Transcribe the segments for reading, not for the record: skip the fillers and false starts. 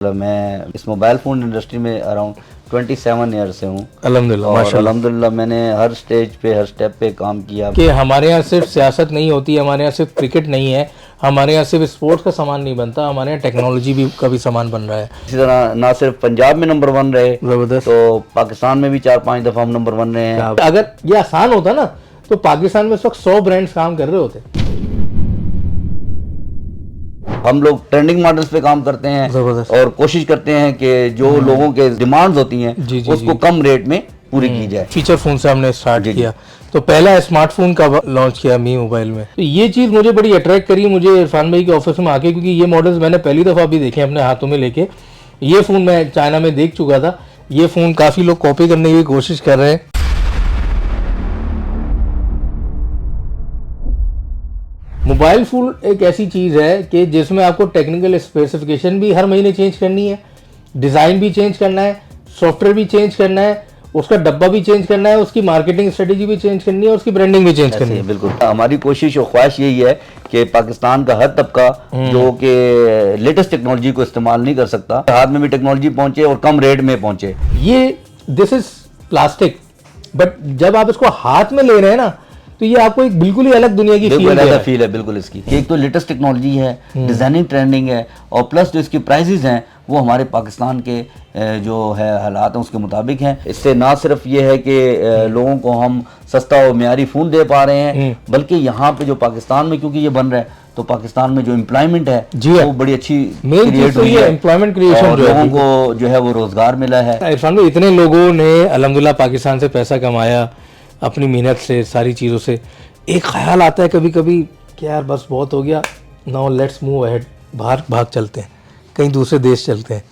मैं इस mobile phone industry में अराउंड 27 ईयर से हूँ अल्हम्दुलिल्लाह, और माशाल्लाह। अल्हम्दुलिल्लाह मैंने हर स्टेज पे हर स्टेप पे काम किया। कि हमारे यहाँ सिर्फ सियासत नहीं होती, हमारे यहाँ सिर्फ क्रिकेट नहीं है, हमारे यहाँ सिर्फ स्पोर्ट्स का सामान नहीं बनता, हमारे यहाँ टेक्नोलॉजी भी का भी सामान बन रहा है। इसी तरह ना सिर्फ पंजाब में नंबर 1 रहे, ज़बरदस्त। तो पाकिस्तान में भी 4-5 दफ़ा हम नंबर 1 रहे हैं। अगर ये आसान होता ना तो पाकिस्तान में इस वक्त 100 ब्रांड्स काम कर रहे होते। हम लोग ट्रेंडिंग मॉडल्स पे काम करते हैं ज़बरदस्त। और कोशिश करते हैं कि जो लोगों के डिमांड्स होती हैं जी, जी, उसको जी। कम रेट में पूरी की जाए। फीचर फोन से हमने स्टार्ट जी, जी। किया, तो पहला स्मार्टफोन का लॉन्च किया मी मोबाइल में। तो ये चीज़ मुझे बड़ी अट्रैक्ट करी मुझे इरफान भाई के ऑफिस में आके, क्योंकि ये मॉडल्स मैंने पहली दफ़ा भी देखे अपने हाथों में लेके। ये फ़ोन मैं चाइना में देख चुका था, ये फ़ोन काफ़ी लोग कॉपी करने की कोशिश कर रहे हैं। मोबाइल फ़ोन एक ऐसी चीज़ है कि जिसमें आपको टेक्निकल स्पेसिफिकेशन भी हर महीने चेंज करनी है, डिज़ाइन भी चेंज करना है, सॉफ्टवेयर भी चेंज करना है, उसका डब्बा भी चेंज करना है, उसकी मार्केटिंग स्ट्रेटेजी भी चेंज करनी है, उसकी ब्रांडिंग भी चेंज करनी है। बिल्कुल हमारी कोशिश और ख्वाहिश यही है कि पाकिस्तान का हर तबका जो कि लेटेस्ट टेक्नोलॉजी को इस्तेमाल नहीं कर सकता, हाथ में भी टेक्नोलॉजी पहुंचे और कम रेट में पहुंचे। ये दिस इज प्लास्टिक, बट जब आप इसको हाथ में ले रहे हैं ना तो ये आपको एक बिल्कुल ही अलग दुनिया की फील दे रहा है। फील है बिल्कुल इसकी। एक तो लेटेस्ट टेक्नोलॉजी है, डिजाइनिंग ट्रेंडिंग है, और प्लस जो इसकी प्राइसेस हैं वो हमारे पाकिस्तान के जो है हालात हैं उसके मुताबिक हैं। इससे ना सिर्फ ये है कि लोगों को हम सस्ता और मियारी फ़ोन दे पा रहे हैं, बल्कि यहाँ पे जो पाकिस्तान में क्योंकि ये बन रहा है तो पाकिस्तान में जो एम्प्लॉयमेंट है वो बड़ी अच्छी क्रिएट हुई है, एम्प्लॉयमेंट क्रिएशन और लोगों को जो है वो रोजगार मिला है। इरफान भाई, इतने लोगों ने अल्हम्दुलिल्लाह पाकिस्तान से पैसा कमाया अपनी मेहनत से, सारी चीज़ों से। एक ख्याल आता है कभी कभी कि यार बस बहुत हो गया, नाउ लेट्स मूव अहेड, बाहर भाग चलते हैं, कहीं दूसरे देश चलते हैं।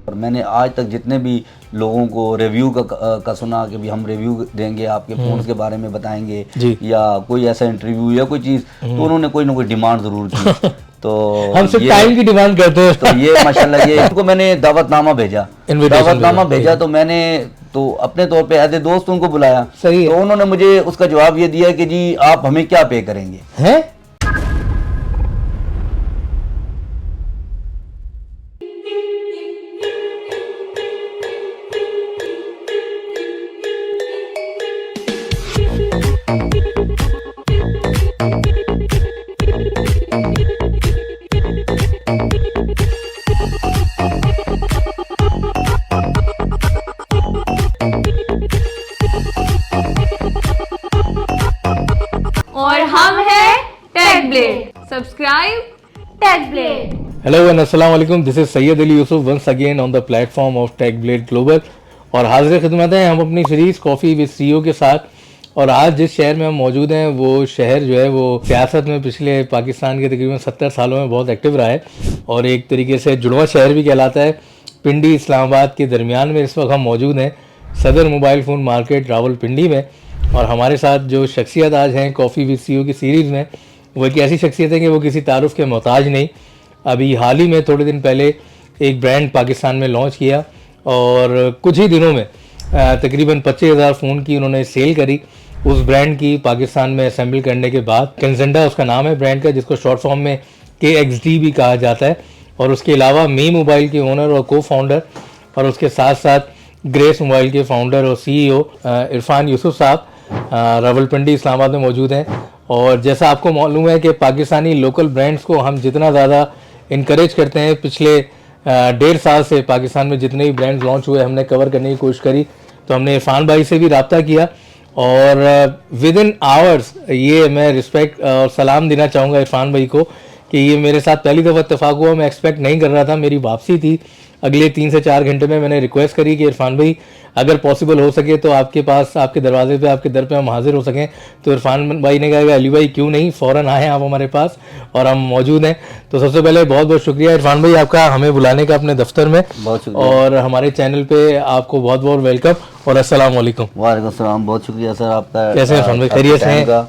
और मैंने आज तक जितने भी लोगों को रिव्यू का सुना कि भी हम रिव्यू देंगे, आपके फ़ोन के बारे में बताएंगे या कोई ऐसा इंटरव्यू या कोई चीज़, तो उन्होंने कोई ना कोई डिमांड ज़रूर की। तो हम सिर्फ टाइम की डिमांड करते हैं। तो ये माशाल्लाह ये इनको मैंने दावतनामा भेजा, तो मैंने तो अपने तौर पे एज ए दोस्त उनको बुलाया। सही है। तो उन्होंने मुझे उसका जवाब ये दिया कि जी आप हमें क्या पे करेंगे हैं? और हम हैं Tech Blade. Subscribe Tech Blade. Hello and अस्सलाम वालेकुम, this is Syed Ali Yusuf once again on the platform of Tech Blade Global. और हाजिर खिदमत है हम अपनी सीरीज कॉफ़ी विद सीईओ के साथ। और आज जिस शहर में हम मौजूद हैं वो शहर जो है वो सियासत में पिछले पाकिस्तान के तकरीबन 70 सालों में बहुत एक्टिव रहा है और एक तरीके से जुड़वा शहर भी कहलाता है। पिंडी इस्लामाबाद के दरमियान में इस वक्त हम मौजूद हैं सदर मोबाइल फ़ोन मार्केट रावलपिंडी में। और हमारे साथ जो शख्सियत आज हैं कॉफ़ी विद सीईओ की सीरीज़ में, वो एक ऐसी शख्सियत है कि वो किसी तारुफ के मोहताज नहीं। अभी हाल ही में थोड़े दिन पहले एक ब्रांड पाकिस्तान में लॉन्च किया और कुछ ही दिनों में तकरीबन 25,000 फ़ोन की उन्होंने सेल करी। उस ब्रांड की पाकिस्तान में असेंबल करने के बाद, कंजेंडा उसका नाम है ब्रांड का, जिसको शॉर्ट फॉर्म में KXD भी कहा जाता है। और उसके अलावा मी मोबाइल के ओनर और को फाउंडर और उसके साथ साथ ग्रेस मोबाइल के फाउंडर और CEO इरफान यूसुफ साहब रावलपिंडी इस्लामाबाद में मौजूद हैं। और जैसा आपको मालूम है कि पाकिस्तानी लोकल ब्रांड्स को हम जितना ज़्यादा इनकरेज करते हैं, पिछले 1.5 साल से पाकिस्तान में जितने भी ब्रांड्स लॉन्च हुए हमने कवर करने की कोशिश करी। तो हमने इरफान भाई से भी रब्ता किया और विद इन आवर्स, ये मैं रिस्पेक्ट और सलाम देना चाहूँगा इरफान भाई को कि ये मेरे साथ पहली दफ़ा इत्तेफाक हुआ। मैं एक्सपेक्ट नहीं कर रहा था, मेरी वापसी थी अगले 3 से 4 घंटे में। मैंने रिक्वेस्ट करी कि इरफान भाई अगर पॉसिबल हो सके तो आपके पास, आपके दरवाजे पे, आपके दर पे हम हाजिर हो सकें। तो इरफान भाई ने कहा अली भाई क्यों नहीं, फ़ौरन आए आप हमारे पास और हम मौजूद हैं। तो सबसे पहले बहुत बहुत शुक्रिया इरफान भाई आपका हमें बुलाने का अपने दफ्तर में, बहुत शुक्रिया। और हमारे चैनल पे आपको बहुत बहुत वेलकम और अस्सलाम वालेकुम। वालेकुम सलाम, बहुत शुक्रिया सर आपका। कैसे हैं इरफान भाई, खैरियत से हैं?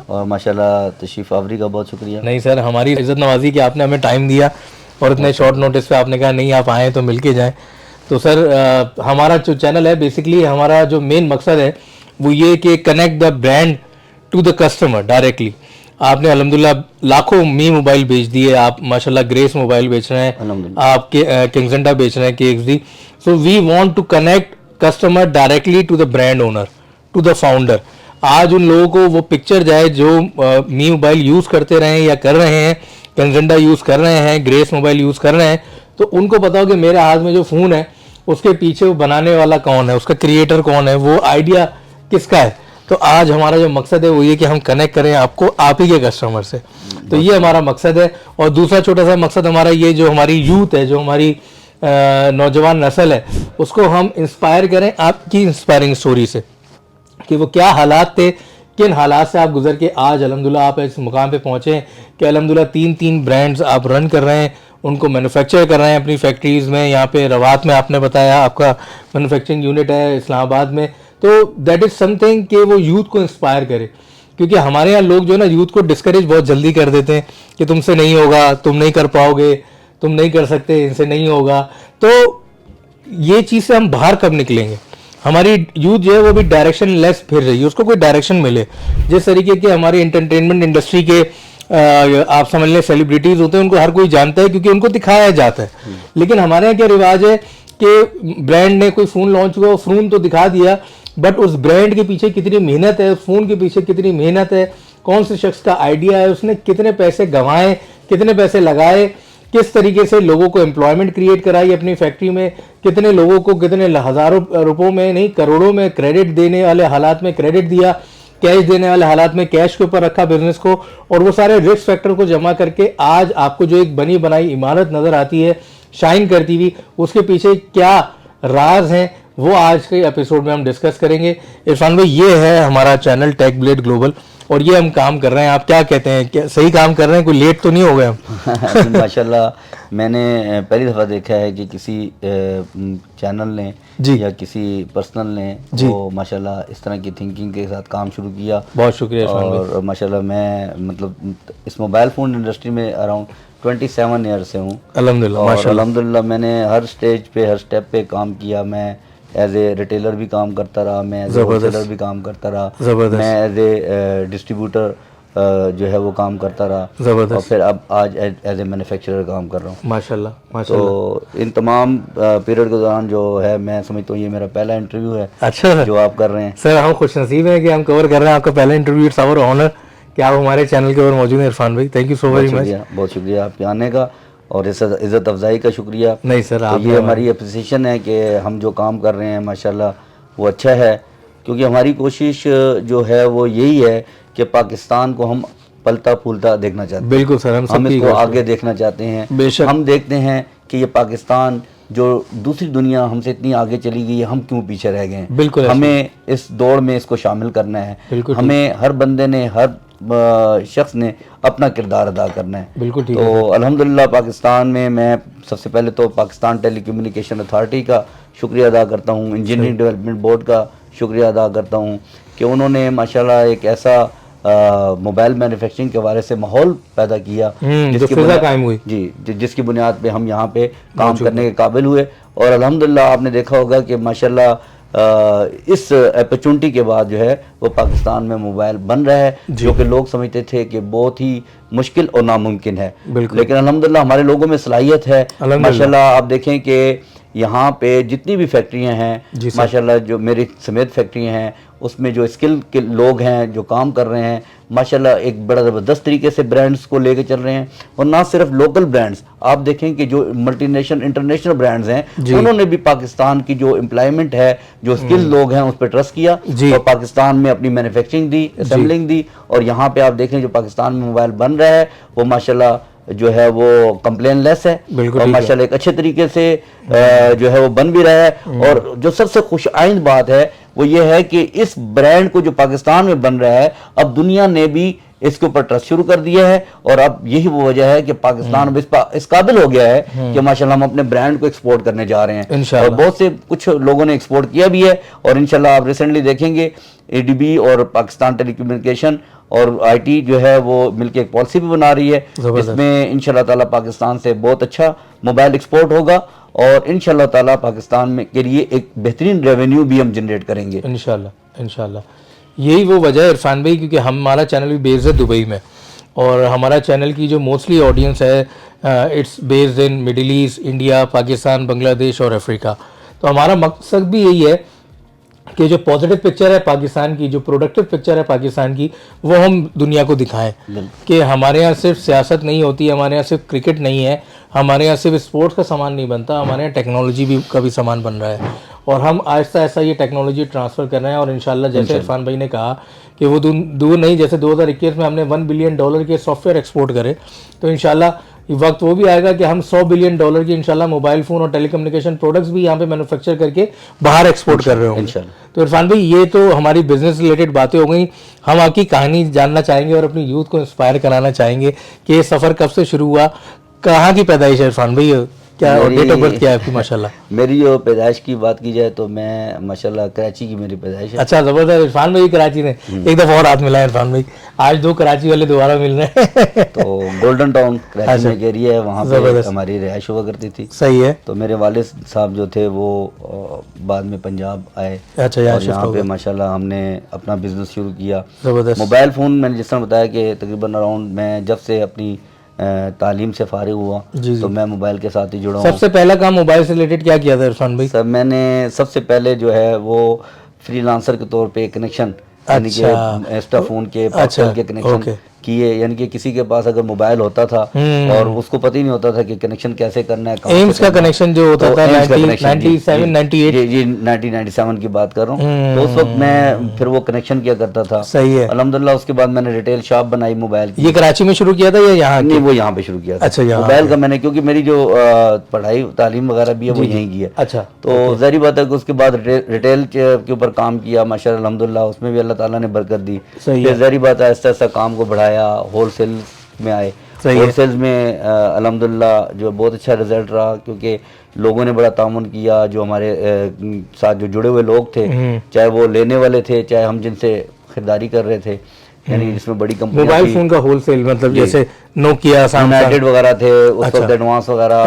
और माशाल्लाह तशरीफ आवरी का बहुत शुक्रिया। नहीं सर, हमारी इज़्ज़त नवाजी कि आपने हमें टाइम दिया और इतने शॉर्ट नोटिस पे आपने कहा नहीं आप आएँ तो मिल के जाएँ। तो सर हमारा जो चैनल है, बेसिकली हमारा जो मेन मकसद है वो ये कि connect the brand to the customer directly. आपने अल्हम्दुलिल्लाह लाखों मी मोबाइल बेच दिए, आप माशाल्लाह ग्रेस मोबाइल बेच रहे हैं, अल्हम्दुलिल्लाह। आप किंगजेंटा बेच रहे हैं, KXD। So we want to connect customer directly to the brand owner, to the founder. आज उन लोगों को वो पिक्चर जाए जो मी मोबाइल यूज़ करते रहे या कर रहे हैं, किंगजेंटा यूज़ कर रहे हैं, ग्रेस मोबाइल यूज़ कर रहे हैं, तो उनको पता हो कि मेरे हाथ में जो फ़ोन है उसके पीछे वो बनाने वाला कौन है, उसका क्रिएटर कौन है, वो आइडिया किसका है। तो आज हमारा जो मकसद है वो ये कि हम कनेक्ट करें आपको आप ही के कस्टमर से। तो ये हमारा मकसद है। और दूसरा छोटा सा मकसद हमारा ये, जो हमारी यूथ है, जो हमारी नौजवान नस्ल है, उसको हम इंस्पायर करें आपकी इंस्पायरिंग स्टोरी से, कि वो क्या हालात थे, किन हालात से आप गुजर के आज अल्हम्दुलिल्लाह आप इस मुकाम पे पहुँचे कि अल्हम्दुलिल्लाह 3 ब्रांड्स आप रन कर रहे हैं, उनको मैन्युफैक्चर कर रहे हैं अपनी फैक्ट्रीज़ में। यहाँ पे रवात में आपने बताया आपका मैन्युफैक्चरिंग यूनिट है, इस्लामाबाद में। तो दैट इज़ समथिंग कि वो यूथ को इंस्पायर करे, क्योंकि हमारे यहाँ लोग जो है ना यूथ को डिस्करेज बहुत जल्दी कर देते हैं कि तुमसे नहीं होगा, तुम नहीं कर पाओगे, तुम नहीं कर सकते, इनसे नहीं होगा। तो ये चीज़ से हम बाहर कब निकलेंगे? हमारी यूथ जो है वो भी डायरेक्शन लेस फिर रही है, उसको कोई डायरेक्शन मिले। जिस तरीके के हमारी एंटरटेनमेंट इंडस्ट्री के आप समझ लें सेलिब्रिटीज होते हैं, उनको हर कोई जानता है क्योंकि उनको दिखाया जाता है। लेकिन हमारे यहाँ क्या रिवाज है कि ब्रांड ने कोई फ़ोन लॉन्च हुआ, फ़ोन तो दिखा दिया, बट उस ब्रांड के पीछे कितनी मेहनत है, उस फ़ोन के पीछे कितनी मेहनत है, कौन से शख्स का आइडिया है, उसने कितने पैसे गंवाए, कितने पैसे लगाए, किस तरीके से लोगों को एम्प्लॉयमेंट क्रिएट कराई अपनी फैक्ट्री में, कितने लोगों को कितने हज़ारों रुपयों में नहीं करोड़ों में क्रेडिट देने वाले हालात में क्रेडिट दिया, कैश देने वाले हालात में कैश के ऊपर रखा बिजनेस को, और वो सारे रिस्क फैक्टर को जमा करके आज आपको जो एक बनी बनाई इमारत नज़र आती है शाइन करती हुई, उसके पीछे क्या राज हैं वो आज के एपिसोड में हम डिस्कस करेंगे। इरफान भाई, ये है हमारा चैनल टेक ब्लेड ग्लोबल और ये हम काम कर रहे हैं। आप क्या कहते हैं, क्या सही काम कर रहे हैं? कोई लेट तो नहीं हो गए हम? माशाल्लाह मैंने पहली दफ़ा देखा है कि किसी चैनल ने या किसी पर्सनल ने वो माशाल्लाह इस तरह की थिंकिंग के साथ काम शुरू किया। बहुत शुक्रिया इरफान भाई। और माशाल्लाह मैं मतलब इस मोबाइल फ़ोन इंडस्ट्री में अराउंड 27 ईयर से हूँ अल्हम्दुलिल्लाह। और अल्हम्दुलिल्लाह मैंने हर स्टेज पे हर स्टेप पे काम किया। मैं एज ए रिटेलर भी काम करता रहा, मैं एज ए होलसेलर भी काम करता रहा, मैं एज ए डिस्ट्रीब्यूटर जो है वो काम करता रहा, और फिर अब आज एज ए मैन्युफैक्चरर काम कर रहा हूँ माशाल्लाह माशाल्लाह। तो इन तमाम पीरियड के दौरान जो है मैं समझता हूँ ये मेरा पहला इंटरव्यू है। अच्छा जो आप कर रहे हैं सर, हम खुश नसीब हैं कि हम कवर कर रहे हैं आपका पहला इंटरव्यू। इट्स आवर ऑनर कि आप हमारे चैनल के ऊपर मौजूद हैं इरफान भाई। Thank you so very much. बहुत शुक्रिया आपके आने का और इज़्ज़त अफजाई का शुक्रिया। नहीं सर, आप ये हमारी अप्रिसिएशन है कि हम जो काम कर रहे हैं माशाल्लाह वो अच्छा है, क्योंकि हमारी कोशिश जो है वो यही है कि पाकिस्तान को हम पलता फूलता देखना चाहते हैं। बिल्कुल सर, हम इसको आगे देखना चाहते हैं। बेशक हम देखते हैं कि ये पाकिस्तान जो दूसरी दुनिया हमसे इतनी आगे चली गई है, हम क्यों पीछे रह गए हैं। बिल्कुल हमें इस दौड़ में इसको शामिल करना है। हमें हर बंदे ने, हर शख्स ने अपना किरदार अदा करना है। बिल्कुल ठीक तो अल्हम्दुलिल्लाह पाकिस्तान में मैं सबसे पहले तो पाकिस्तान टेलीकम्युनिकेशन अथॉरिटी का शुक्रिया अदा करता हूँ, इंजीनियरिंग डेवलपमेंट बोर्ड का शुक्रिया अदा करता हूँ कि उन्होंने माशाल्लाह एक ऐसा मोबाइल मैन्युफैक्चरिंग के हवाले से माहौल पैदा किया जिसकी बुनियाद पे हम यहाँ पे काम करने के काबिल हुए। और अल्हम्दुलिल्लाह आपने देखा होगा कि माशाल्लाह इस अपॉर्चुनिटी के बाद जो है वो पाकिस्तान में मोबाइल बन रहा है, जो कि लोग समझते थे कि बहुत ही मुश्किल और नामुमकिन है, लेकिन अल्हम्दुलिल्लाह हमारे लोगों में सलाहियत है। माशाल्लाह आप देखें कि यहाँ पे जितनी भी फैक्ट्रियाँ हैं माशाल्लाह, जो मेरी समेत फैक्ट्रियाँ हैं उसमें जो स्किल के लोग हैं जो काम कर रहे हैं माशाल्लाह एक बड़ा ज़बरदस्त तरीके से ब्रांड्स को लेके चल रहे हैं। और ना सिर्फ लोकल ब्रांड्स, आप देखें कि जो मल्टीनेशनल इंटरनेशनल ब्रांड्स हैं उन्होंने भी पाकिस्तान की जो एम्प्लॉयमेंट है, जो स्किल लोग हैं उस पर ट्रस्ट किया और पाकिस्तान में अपनी मैन्युफैक्चरिंग दी, असेंबलिंग दी। और यहाँ पे आप देखें जो पाकिस्तान में मोबाइल बन रहा है वो माशाल्लाह जो है वो कंप्लेन लेस है और माशाल्लाह एक अच्छे तरीके से जो है वो बन भी रहा है। और जो सबसे खुश आइंद बात है वो ये है कि इस ब्रांड को जो पाकिस्तान में बन रहा है अब दुनिया ने भी इसके ऊपर ट्रस्ट शुरू कर दिया है। और अब यही वो वजह है कि पाकिस्तान अब इस काबिल हो गया है कि माशाल्लाह हम अपने ब्रांड को एक्सपोर्ट करने जा रहे हैं और बहुत से कुछ लोगों ने एक्सपोर्ट किया भी है। और इंशाल्लाह आप रिसेंटली देखेंगे ADB और पाकिस्तान टेलीकम्युनिकेशन और IT जो है वो मिलकर एक पॉलिसी भी बना रही है, इसमें इंशाल्लाह ताला पाकिस्तान से बहुत अच्छा मोबाइल एक्सपोर्ट होगा और इंशाल्लाह ताला पाकिस्तान में के लिए एक बेहतरीन रेवेन्यू भी हम जनरेट करेंगे इंशाल्लाह। यही वो वजह है इरफान भाई, क्योंकि हमारा चैनल भी बेस्ड है दुबई में और हमारा चैनल की जो मोस्टली ऑडियंस है it's based in middle east, India, Pakistan, Bangladesh और अफ्रीका। तो हमारा मकसद भी यही है कि जो पॉजिटिव पिक्चर है पाकिस्तान की, जो प्रोडक्टिव पिक्चर है पाकिस्तान की, वो हम दुनिया को दिखाएं कि हमारे यहाँ सिर्फ सियासत नहीं होती, हमारे यहाँ सिर्फ क्रिकेट नहीं है, हमारे यहाँ सिर्फ स्पोर्ट्स का सामान नहीं बनता, हमारे यहाँ टेक्नोलॉजी भी का भी सामान बन रहा है। और हम आहिस्ता आहिस्ता ये टेक्नोलॉजी ट्रांसफ़र कर रहे हैं और इंशाल्लाह जैसे इरफान भाई ने कहा कि वो दूर नहीं, जैसे 2021 में हमने $1 बिलियन के सॉफ्टवेयर एक्सपोर्ट करे, तो इंशाल्लाह वक्त वो भी आएगा कि हम $100 बिलियन की इंशाल्लाह मोबाइल फ़ोन और टेलीकम्युनिकेशन प्रोडक्ट्स भी यहाँ पे मैन्युफैक्चर करके बाहर एक्सपोर्ट कर रहे होंगे। तो इरफान भाई ये तो हमारी बिजनेस रिलेटेड बातें हो गई। हम आपकी कहानी जानना चाहेंगे और अपनी यूथ को इंस्पायर कराना चाहेंगे कि ये सफ़र कब से शुरू हुआ, कहाँ की पैदाइश है इरफान भाई, क्या डेट ऑफ बर्थ क्या है आपकी माशाल्लाह? मेरी जो पैदाइश की बात की जाए तो मैं माशाल्लाह कराची की मेरी पैदाइश है। अच्छा, ज़बरदस्त। इरफान भाई कराची ने एक दफ़ा और हाथ मिलाया इरफान भाई, आज 2 कराची वाले दोबारा मिल रहे हैं। तो गोल्डन टाउन कराची में एक एरिया है, वहाँ पे हमारी रिहाइश हुआ करती थी। सही है। तो मेरे वालिद साहब जो थे वो बाद में पंजाब आए। अच्छा, यहाँ पे माशाल्लाह हमने अपना बिजनेस शुरू किया। ज़बरदस्त। मोबाइल फ़ोन मैंने जिस तरह बताया कि तकरीबन अराउंड मैं जब से अपनी तालीम से फारिग हुआ तो मैं मोबाइल के साथ ही जुड़ा हूँ। सबसे पहला काम मोबाइल से रिलेटेड क्या किया था इरफान भाई? सर मैंने सबसे पहले जो है वो फ्रीलांसर के तौर पे कनेक्शन, यानी कि एक्स्ट्रा फोन के पार्सल के कनेक्शन किए, यानी कि किसी के पास अगर मोबाइल होता था और उसको पता ही नहीं होता था कि कनेक्शन कैसे करना है। एम्स का कनेक्शन जो होता था 1997 की बात कर रहा हूँ, तो उस वक्त मैं फिर वो कनेक्शन किया करता था। सही है। अल्हम्दुलिल्लाह उसके बाद मैंने रिटेल शॉप बनाई मोबाइल की। ये कराची में शुरू किया था या यहाँ? नहीं, वो यहाँ पे शुरू किया था। अच्छा, मोबाइल का मैंने, क्योंकि मेरी जो पढ़ाई तालीम वगैरह भी है वो यहीं की है। अच्छा, तो ज़ाहिर बात है कि उसके बाद रिटेल के ऊपर काम किया माशाल्लाह, अल्हम्दुलिल्लाह उसमें भी अल्लाह ताला ने बरकत दी। फिर ज़ाहिर बात है आहिस्ता आहिस्ता काम को बढ़ाया, होलसेल में आए। होलसेल में अल्हम्दुलिल्लाह जो बहुत अच्छा रिजल्ट रहा, क्योंकि लोगों ने बड़ा तामुन किया। जो हमारे साथ जो जुड़े हुए लोग थे, चाहे वो लेने वाले थे, चाहे हम जिनसे खरीदारी कर रहे थे, यानी जिसमें बड़ी कंपनी मोबाइल फोन का होलसेल मतलब जैसे नोकिया, यूनाइटेड वगैरह थे उस वक्त, एडवांस वगैरह,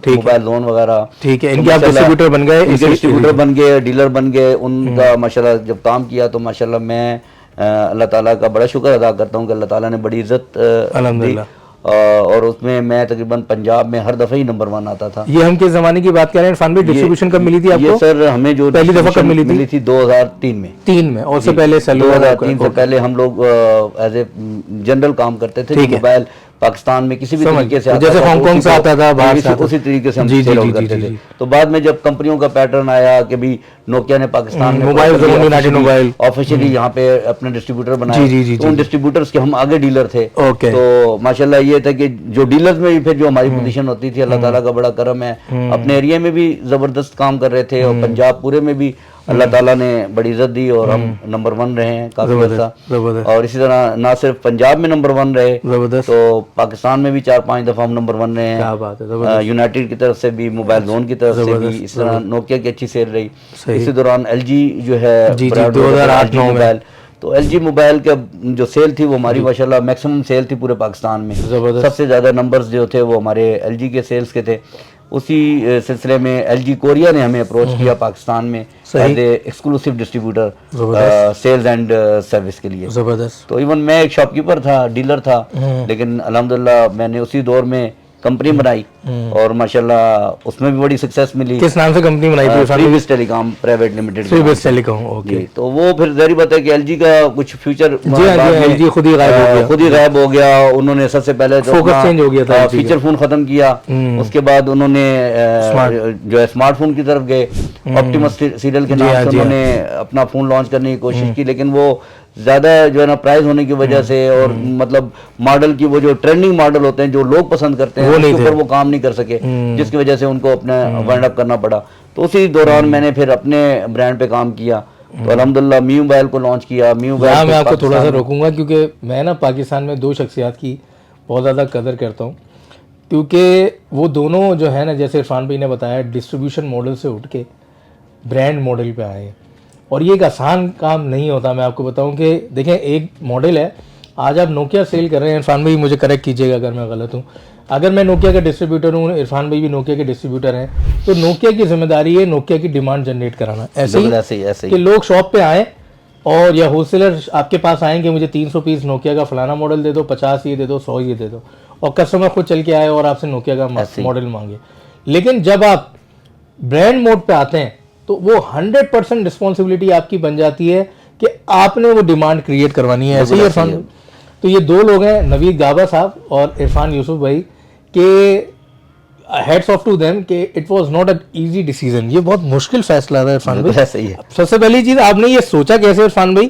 मोबाइल लोन वगैरह। ठीक है, इनके आप डिस्ट्रीब्यूटर बन गए, डिस्ट्रीब्यूटर बन गए, डीलर बन गए। उनका माशाल्लाह जब काम किया तो माशाल्लाह मैं अल्लाह ताला का बड़ा शुक्र अदा करता हूँ कि अल्लाह ताला ने बड़ी इज्जत दी। और उसमें मैं तकरीबन पंजाब में हर दफे ही नंबर 1 आता था। ये हम किस जमाने की बात कर रहे हैं इरफान भाई? डिस्ट्रीब्यूशन कब मिली थी आपको? ये सर हमें जो पहली दफा कब मिली थी? 2003 में। 3 में। और से पहले 2003 से पहले हम लोग एज ए जनरल काम करते थे। मोबाइल पाकिस्तान में किसी भी तरीके से जैसे हांगकांग से आता था, बाहर से उसी तरीके से हम सेल आउट करते थे। तो बाद में जब कंपनियों का पैटर्न आया कि भी नोकिया ने पाकिस्तान में मोबाइल ऑफिशियली यहाँ पे अपने डिस्ट्रीब्यूटर बनाए, तो उन डिस्ट्रीब्यूटर्स के हम आगे डीलर थे। तो माशाल्लाह ये था कि जो डीलर्स में भी फिर जो हमारी पोजीशन होती थी, अल्लाह ताला का बड़ा करम है, अपने एरिया में भी जबरदस्त काम कर रहे थे और पंजाब पूरे में भी अल्लाह ताला ने बड़ी इज्जत दी और हम नंबर 1 रहे हैं काफी अर्सा। और इसी तरह ना सिर्फ पंजाब में नंबर 1 रहे, तो पाकिस्तान में भी 4-5 दफा हम नंबर 1 रहे हैं। यूनाइटेड की तरफ से भी, मोबाइल जोन की तरफ से भी, इस तरह नोकिया की अच्छी सेल रही। इसी दौरान LG जो है 2008-9 मोबाइल, तो LG मोबाइल का जो सेल थी वो हमारी माशाल्लाह मैक्सिमम सेल थी पूरे पाकिस्तान में। सबसे ज्यादा नंबर्स जो थे वो हमारे LG के सेल्स के थे। उसी सिलसिले में LG कोरिया ने हमें अप्रोच किया पाकिस्तान में as a exclusive distributor sales and service के लिए। जबरदस्त। तो इवन मैं एक शॉपकीपर था, डीलर था, लेकिन अल्हम्दुलिल्लाह मैंने उसी दौर में कंपनी बनाई और माशाल्लाह उसमें भी बड़ी सक्सेस मिली। किस नाम से कंपनी बनाई थी? Freebies telecom private limited. Freebies telecom, okay. तो वो फिर जारी बात है कि LG का कुछ फ्यूचर LG खुद ही गायब हो गया। उन्होंने सबसे पहले फोकस चेंज हो गया था, फीचर फोन खत्म किया। उसके बाद उन्होंने जो है स्मार्टफोन की तरफ गए, ऑप्टिमस सीरियल के नाम से उन्होंने अपना फोन लॉन्च करने की कोशिश की, लेकिन वो ज्यादा जो है ना प्राइस होने की वजह से और मतलब मॉडल की वो जो ट्रेंडिंग मॉडल होते हैं जो लोग पसंद करते हैं उसके ऊपर वो काम नहीं कर सके, जिसकी वजह से उनको अपना वाइंड अप करना पड़ा। तो उसी दौरान मैंने फिर अपने ब्रांड पे काम किया, तो अल्हम्दुलिल्लाह मी मोबाइल को लॉन्च किया। मी मोबाइल मैं आपको थोड़ा सा रोकूंगा क्योंकि मैं ना पाकिस्तान में 2 शख्सियात की बहुत ज़्यादा कदर करता हूँ, क्योंकि वो दोनों जो है ना, जैसे इरफान भाई ने बताया, डिस्ट्रीब्यूशन मॉडल से उठ के ब्रांड मॉडल पे आए हैं और ये एक आसान काम नहीं होता। मैं आपको बताऊं कि देखें, एक मॉडल है, आज आप नोकिया सेल कर रहे हैं, इरफान भाई मुझे करेक्ट कीजिएगा अगर मैं गलत हूं, अगर मैं नोकिया का डिस्ट्रीब्यूटर हूं, इरफान भाई भी नोकिया के डिस्ट्रीब्यूटर हैं, तो नोकिया की जिम्मेदारी है नोकिया की डिमांड जनरेट कराना। ऐसे ही कि लोग शॉप पे आए, और या होलसेलर आपके पास आएंगे, मुझे 300 पीस नोकिया का फलाना मॉडल दे दो, 50 ये दे दो, 100 ये दे दो, और कस्टमर खुद चल के आए और आपसे नोकिया का मॉडल मांगे। लेकिन जब आप ब्रांड मोड पे आते हैं तो वो 100% रिस्पॉन्सिबिलिटी आपकी बन जाती है कि आपने वो डिमांड क्रिएट करवानी है। ऐसे ही इरफान, तो ये दो लोग हैं, नवीद गाबा साहब और इरफान यूसुफ भाई, के हेड्स ऑफ टू देम कि it was not a easy decision. ये बहुत मुश्किल फैसला था इरफान भाई। सही है। सबसे पहली चीज, आपने ये सोचा कैसे इरफान भाई,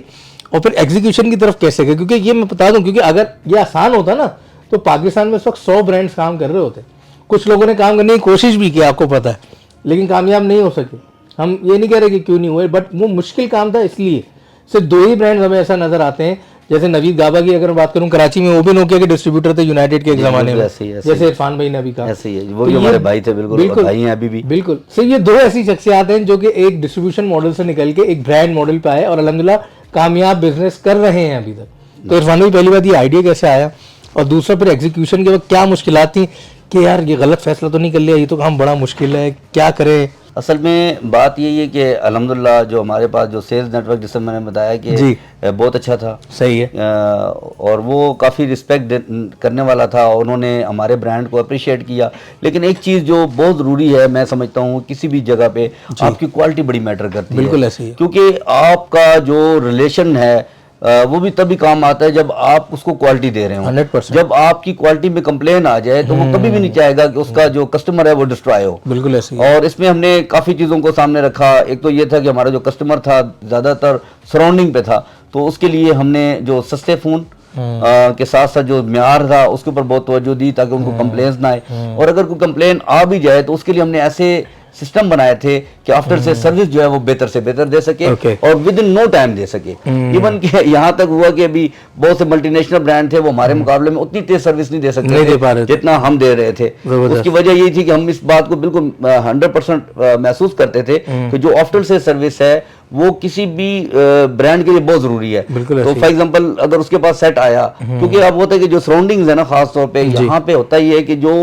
और फिर एग्जीक्यूशन की तरफ कैसे गए? क्योंकि ये मैं बता दूं, क्योंकि अगर ये आसान होता ना तो पाकिस्तान में इस वक्त 100 ब्रांड्स काम कर रहे होते। कुछ लोगों ने काम करने की कोशिश भी की, आपको पता है, लेकिन कामयाब नहीं हो सके। हम ये नहीं कह रहे कि क्यों नहीं हुए, बट वो मुश्किल काम था। इसलिए सिर्फ 2 ही ब्रांड्स हमें ऐसा नजर आते हैं, जैसे नवीद गाबा की अगर मैं बात करूं, कराची में वो भी नोकिया के डिस्ट्रीब्यूटर थे यूनाइटेड के एक जमाने में, जैसे इरफान भाई ने अभी कहा, ऐसे ही है, वो भी हमारे भाई थे, बिल्कुल भाई हैं अभी भी। बिल्कुल सिर्फ ये 2 ऐसी शख्सियात हैं जो कि एक डिस्ट्रीब्यूशन मॉडल से निकल के एक ब्रांड मॉडल पे आए और अल्हम्दुलिल्लाह कामयाब बिजनेस कर रहे हैं अभी तक। तो इरफान भाई, पहली बात ये आइडिया कैसे आया, और दूसरा फिर एग्जीक्यूशन के वक्त क्या मुश्किलात थी कि यार ये गलत फैसला तो नहीं कर लिया, ये तो काम बड़ा मुश्किल है, क्या करें? असल में बात यही है कि अल्हम्दुलिल्लाह जो हमारे पास जो सेल्स नेटवर्क, जिससे मैंने बताया कि बहुत अच्छा था। सही है। और वो काफ़ी रिस्पेक्ट करने वाला था, और उन्होंने हमारे ब्रांड को अप्रिशिएट किया। लेकिन एक चीज़ जो बहुत ज़रूरी है, मैं समझता हूँ किसी भी जगह पे आपकी क्वालिटी बड़ी मैटर करती है। बिल्कुल ऐसे ही है। क्योंकि आपका जो रिलेशन है वो भी तभी काम आता है जब आप उसको क्वालिटी दे रहे हो। 100%। जब आपकी क्वालिटी में कंप्लेन आ जाए तो वो कभी भी नहीं चाहेगा कि उसका जो कस्टमर है वो डिस्ट्रॉय हो। बिल्कुल ऐसे ही है। और इसमें हमने काफ़ी चीज़ों को सामने रखा। एक तो ये था कि हमारा जो कस्टमर था ज़्यादातर सराउंडिंग पे था, तो उसके लिए हमने जो सस्ते फ़ोन के साथ साथ जो म्यार था उसके ऊपर बहुत तवज्जो दी, ताकि उनको कंप्लेंट्स ना आए। और अगर कोई कंप्लेन आ भी जाए तो उसके लिए हमने ऐसे सिस्टम बनाए थे कि आफ्टर से सर्विस जो है वो बेहतर से बेहतर दे सके और विद इन नो टाइम दे सके। इवन कि यहाँ तक हुआ कि अभी बहुत से मल्टीनेशनल ब्रांड थे, वो हमारे मुकाबले में उतनी तेज सर्विस नहीं दे सकते थे जितना हम दे रहे थे। उसकी वजह यही थी कि हम इस बात को बिल्कुल 100% महसूस करते थे कि जो आफ्टर से सर्विस है वो किसी भी ब्रांड के लिए बहुत जरूरी है। तो फॉर एग्जांपल अगर उसके पास सेट आया, क्योंकि अब होता है कि जो सराउंडिंग्स है ना, खास तौर पे यहाँ पे होता ही है कि जो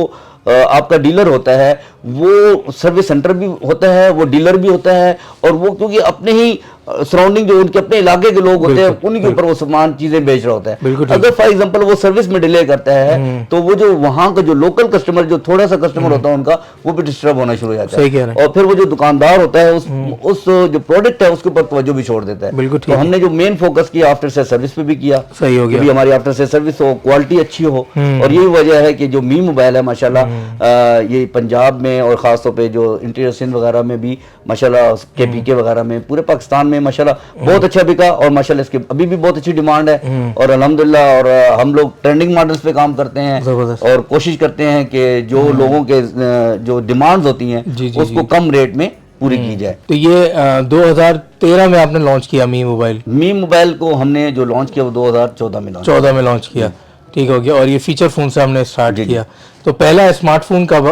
आपका डीलर होता है वो सर्विस सेंटर भी होता है, वो डीलर भी होता है, और वो क्योंकि अपने ही सराउंडिंग जो उनके अपने इलाके के लोग होते हैं उन्हीं के ऊपर वो सामान चीजें बेच रहा होता है। अगर फॉर एग्जांपल वो सर्विस में डिले करता है तो वो जो वहां का जो लोकल कस्टमर, जो थोड़ा सा कस्टमर होता है उनका, वो भी डिस्टर्ब होना शुरू हो जाता है। और फिर वो जो दुकानदार होता है उस जो प्रोडक्ट है उसके ऊपर तवज्जो भी छोड़ देता है। तो हमने जो मेन फोकस किया आफ्टर से सर्विस पे भी किया, सही हो गया, हमारी आफ्टर से सर्विस हो, क्वालिटी अच्छी हो। और यही वजह है कि जो मी मोबाइल है माशाल्लाह ये पंजाब में और खासतौर पे जो इंटीरियर सिंध वगैरह में भी माशाल्लाह, KPK वगैरह में, पूरे पाकिस्तान में माशाल्लाह बहुत अच्छा बिका, और माशाल्लाह इसकी अभी भी बहुत अच्छी डिमांड है। और अल्हम्दुलिल्लाह, और हम लोग ट्रेंडिंग मॉडल्स पे काम करते हैं और कोशिश करते हैं कि जो लोगों के जो डिमांड्स होती हैं उसको कम रेट में पूरी की जाए। तो ये 2013 में आपने लॉन्च किया मी मोबाइल? मी मोबाइल को हमने जो लॉन्च किया वो 2014 में लॉन्च किया। ठीक हो गया। और ये फीचर फोन से हमने स्टार्ट किया। तो पहला स्मार्टफोन कब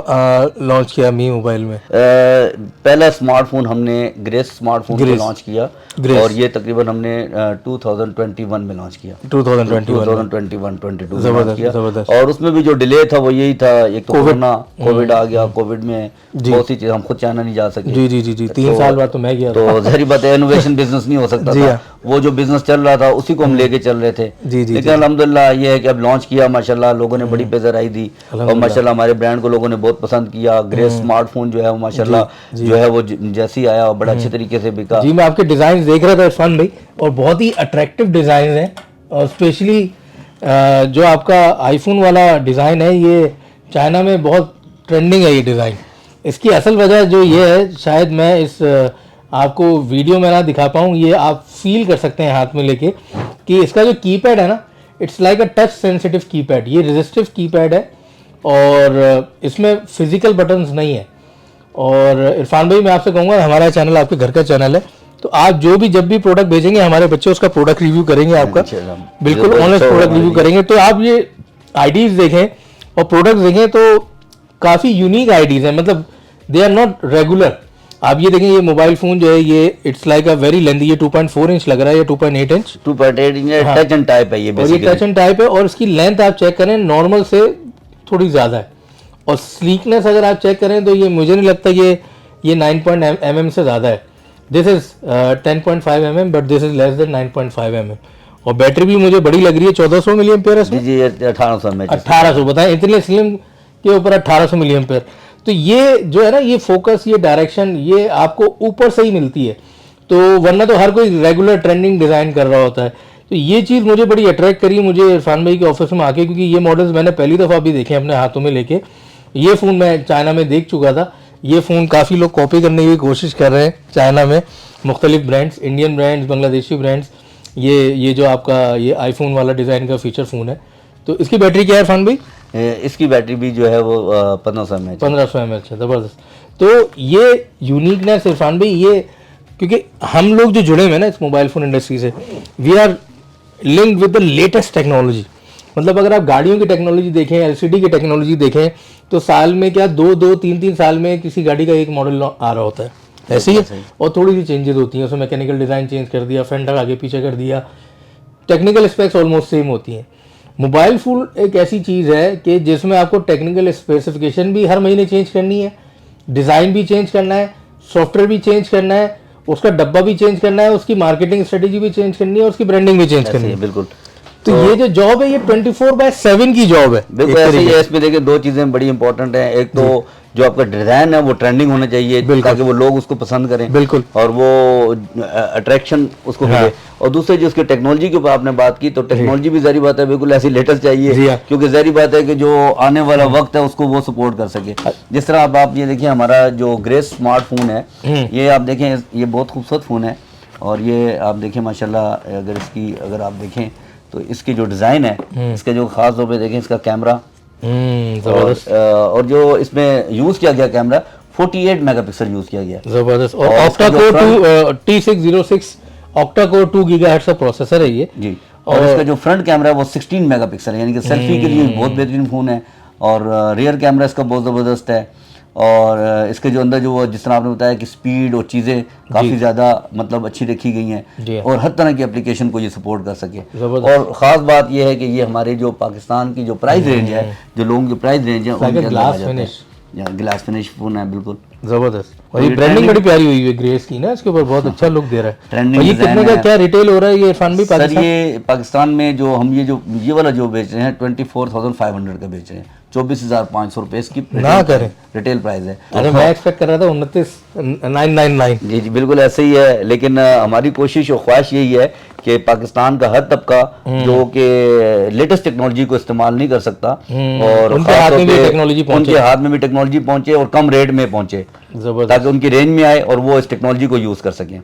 लॉन्च किया मी मोबाइल में? पहला स्मार्टफोन हमने ग्रेस स्मार्टफोन को लॉन्च किया, और ये तकरीबन हमने 2021 में लॉन्च किया। 2021-22 जबरदस्त किया। और उसमें भी जो डिले था वो यही था, एक तो कोविड आ गया, कोविड में बहुत सी चीजें हम खुद चाइना नहीं जा सके। जी 3 साल बाद तो मैं गया। तो जाहिर बात है इनोवेशन बिजनेस नहीं हो सकता था, वो जो बिजनेस चल रहा था उसी को हम लेके चल रहे थे। लेकिन अल्हम्दुलिल्लाह ये है कि अब लॉन्च किया, माशाल्लाह लोगों ने बड़ी पेजराई दी, और माशाल्लाह हमारे ब्रांड को लोगों ने बहुत पसंद किया। ग्रेस स्मार्टफोन जो है वो माशाल्लाह जो है वो जैसी आया बड़ा अच्छे तरीके से बिका। जी मैं आपके डिजाइन देख रहा था इरफान भाई, और बहुत ही अट्रैक्टिव डिजाइन है, और स्पेशली जो आपका आईफोन वाला डिजाइन है ये चाइना में बहुत ट्रेंडिंग है ये डिजाइन। इसकी असल वजह जो ये है, शायद मैं इस आपको वीडियो में ना दिखा पाऊँ, ये आप फील कर सकते हैं हाथ में लेके कि इसका जो कीपैड है ना, it's like a touch sensitive keypad. ये रेजिस्टिव कीपैड है और इसमें फिजिकल बटन्स नहीं है। और इरफान भाई मैं आपसे कहूँगा, हमारा चैनल आपके घर का चैनल है, तो आप जो भी जब भी प्रोडक्ट भेजेंगे हमारे बच्चे उसका प्रोडक्ट रिव्यू करेंगे, आपका बिल्कुल ऑनेस्ट प्रोडक्ट रिव्यू करेंगे। तो आप ये आईडीज देखें और प्रोडक्ट देखें तो काफ़ी यूनिक आईडीज हैं, मतलब दे आर नॉट रेगुलर। आप ये देखें, ये मोबाइल फोन जो है ये it's like a very lengthy, ये 2.4 इंच लग रहा है, या 2.8 inch? 2.8 inch touch and type है ये, और ये टच एंड टाइप है। और इसकी लेंथ आप चेक करें नॉर्मल से थोड़ी ज़्यादा है, और स्लीकनेस अगर आप चेक करें तो ये मुझे नहीं लगता ये 9 mm से ज़्यादा है। This is 10.5 mm but this is less than 9.5 mm और बैटरी भी मुझे बड़ी लग रही है 1400 मिली एम्पेयर है इसमें। जी 1800 में 1800 बताएं, इतने स्लिम के ऊपर 1800 मिली एम्पेयर। तो ये जो है ना, ये फोकस, ये डायरेक्शन, ये आपको ऊपर से ही मिलती है। तो वरना तो हर कोई रेगुलर ट्रेंडिंग डिज़ाइन कर रहा होता है। तो ये चीज़ मुझे बड़ी अट्रैक्ट करी मुझे इरफान भाई के ऑफिस में आके, क्योंकि ये मॉडल्स मैंने पहली दफ़ा भी देखे अपने हाथों में लेके। ये फ़ोन मैं चाइना में देख चुका था, ये फ़ोन काफ़ी लोग कॉपी करने की कोशिश कर रहे हैं चाइना में, मुख्तलिफ brands, Indian brands, Bangladeshi brands. ये जो आपका ये आईफोन वाला डिज़ाइन का फीचर फ़ोन है। तो इसकी बैटरी क्या है इरफान भाई? इसकी बैटरी भी जो है वो 1500 mAh 1500 mAh है, ज़बरदस्त। तो ये यूनिकनेस इरफान भाई, ये क्योंकि हम लोग जो जुड़े हुए हैं ना इस मोबाइल फ़ोन इंडस्ट्री से, we are linked with the latest technology. मतलब अगर आप गाड़ियों की टेक्नोलॉजी देखें, एलसीडी की टेक्नोलॉजी देखें, तो साल में क्या 2-3 साल में किसी गाड़ी का एक मॉडल आ रहा होता है, ऐसे ही है। और थोड़ी सी चेंजेस होती हैं उसमें, मैकेनिकल डिज़ाइन चेंज कर दिया, फेंडर आगे पीछे कर दिया, टेक्निकल स्पेक्स ऑलमोस्ट सेम होती हैं। मोबाइल फ़ोन एक ऐसी चीज़ है कि जिसमें आपको टेक्निकल स्पेसिफिकेशन भी हर महीने चेंज करनी है, डिज़ाइन भी चेंज करना है, सॉफ्टवेयर भी चेंज करना है, उसका डब्बा भी चेंज करना है, उसकी मार्केटिंग स्ट्रेटेजी भी चेंज करनी है, उसकी ब्रांडिंग भी चेंज करनी है। बिल्कुल। तो ये जो जॉब है ये 24/7 की जॉब है। बिल्कुल ऐसे ही है। इसमें देखिए दो चीजें बड़ी इंपॉर्टेंट हैं। एक तो जो आपका डिजाइन है वो ट्रेंडिंग होना चाहिए ताकि वो लोग उसको पसंद करें, बिल्कुल, और वो अट्रैक्शन उसको मिले। और दूसरे जो उसके टेक्नोलॉजी के ऊपर आपने बात की, तो टेक्नोलॉजी भी जारी बात है बिल्कुल ऐसी लेटेस्ट चाहिए, क्योंकि जारी बात है कि जो आने वाला वक्त है उसको वो सपोर्ट कर सके। जिस तरह आप ये देखिए, हमारा जो ग्रेस स्मार्टफोन है, ये आप देखें, ये बहुत खूबसूरत फ़ोन है। और ये आप देखें माशाल्लाह, अगर आप देखें तो इसकी जो डिज़ाइन है, इसके जो खास तौर पे देखें इसका कैमरा, और जो इसमें यूज़ किया गया कैमरा 48 मेगापिक्सल यूज़ किया गया, जबरदस्त। और octa core T606 octa core 2 gigahertz का प्रोसेसर है ये जी। और इसका जो फ्रंट कैमरा है वो 16 मेगापिक्सल है, यानी कि सेल्फी के लिए बहुत बेहतरीन फ़ोन है। और रियर कैमरा इसका बहुत ज़बरदस्त है। और इसके जो अंदर जो जिस तरह आपने बताया कि स्पीड और चीज़ें काफ़ी ज़्यादा मतलब अच्छी रखी गई हैं, और हर तरह की एप्लीकेशन को ये सपोर्ट कर सके। और ख़ास बात ये है कि ये हमारे जो पाकिस्तान की जो प्राइस रेंज है, जो लोगों की प्राइस रेंज है, ग्लास फिनिश फ़ोन है, बिल्कुल ज़बरदस्त। और ये ब्रांडिंग बड़ी प्यारी हुई है ग्रेस की ना, इसके ऊपर बहुत अच्छा लुक दे रहा है। ट्रेंडिंग ये कितने का क्या रिटेल हो रहा है ये इरफान भी सर? ये पाकिस्तान में जो हम ये वाला जो बेच रहे हैं 24,500 का बेच रहे हैं, 24,500 रुपए इसकी ना करें रिटेल प्राइस है। अरे मैं एक्सपेक्ट कर रहा था 29,999। जी जी बिल्कुल ऐसे ही है। लेकिन हमारी कोशिश और ख्वाहिश यही है कि पाकिस्तान का हर तबका जो कि लेटेस्ट टेक्नोलॉजी को इस्तेमाल नहीं कर सकता, और उनके हाथ में भी टेक्नोलॉजी पहुंचे और कम रेट में पहुंचे, ताकि उनकी रेंज में आए और वो इस टेक्नोलॉजी को यूज कर सकें।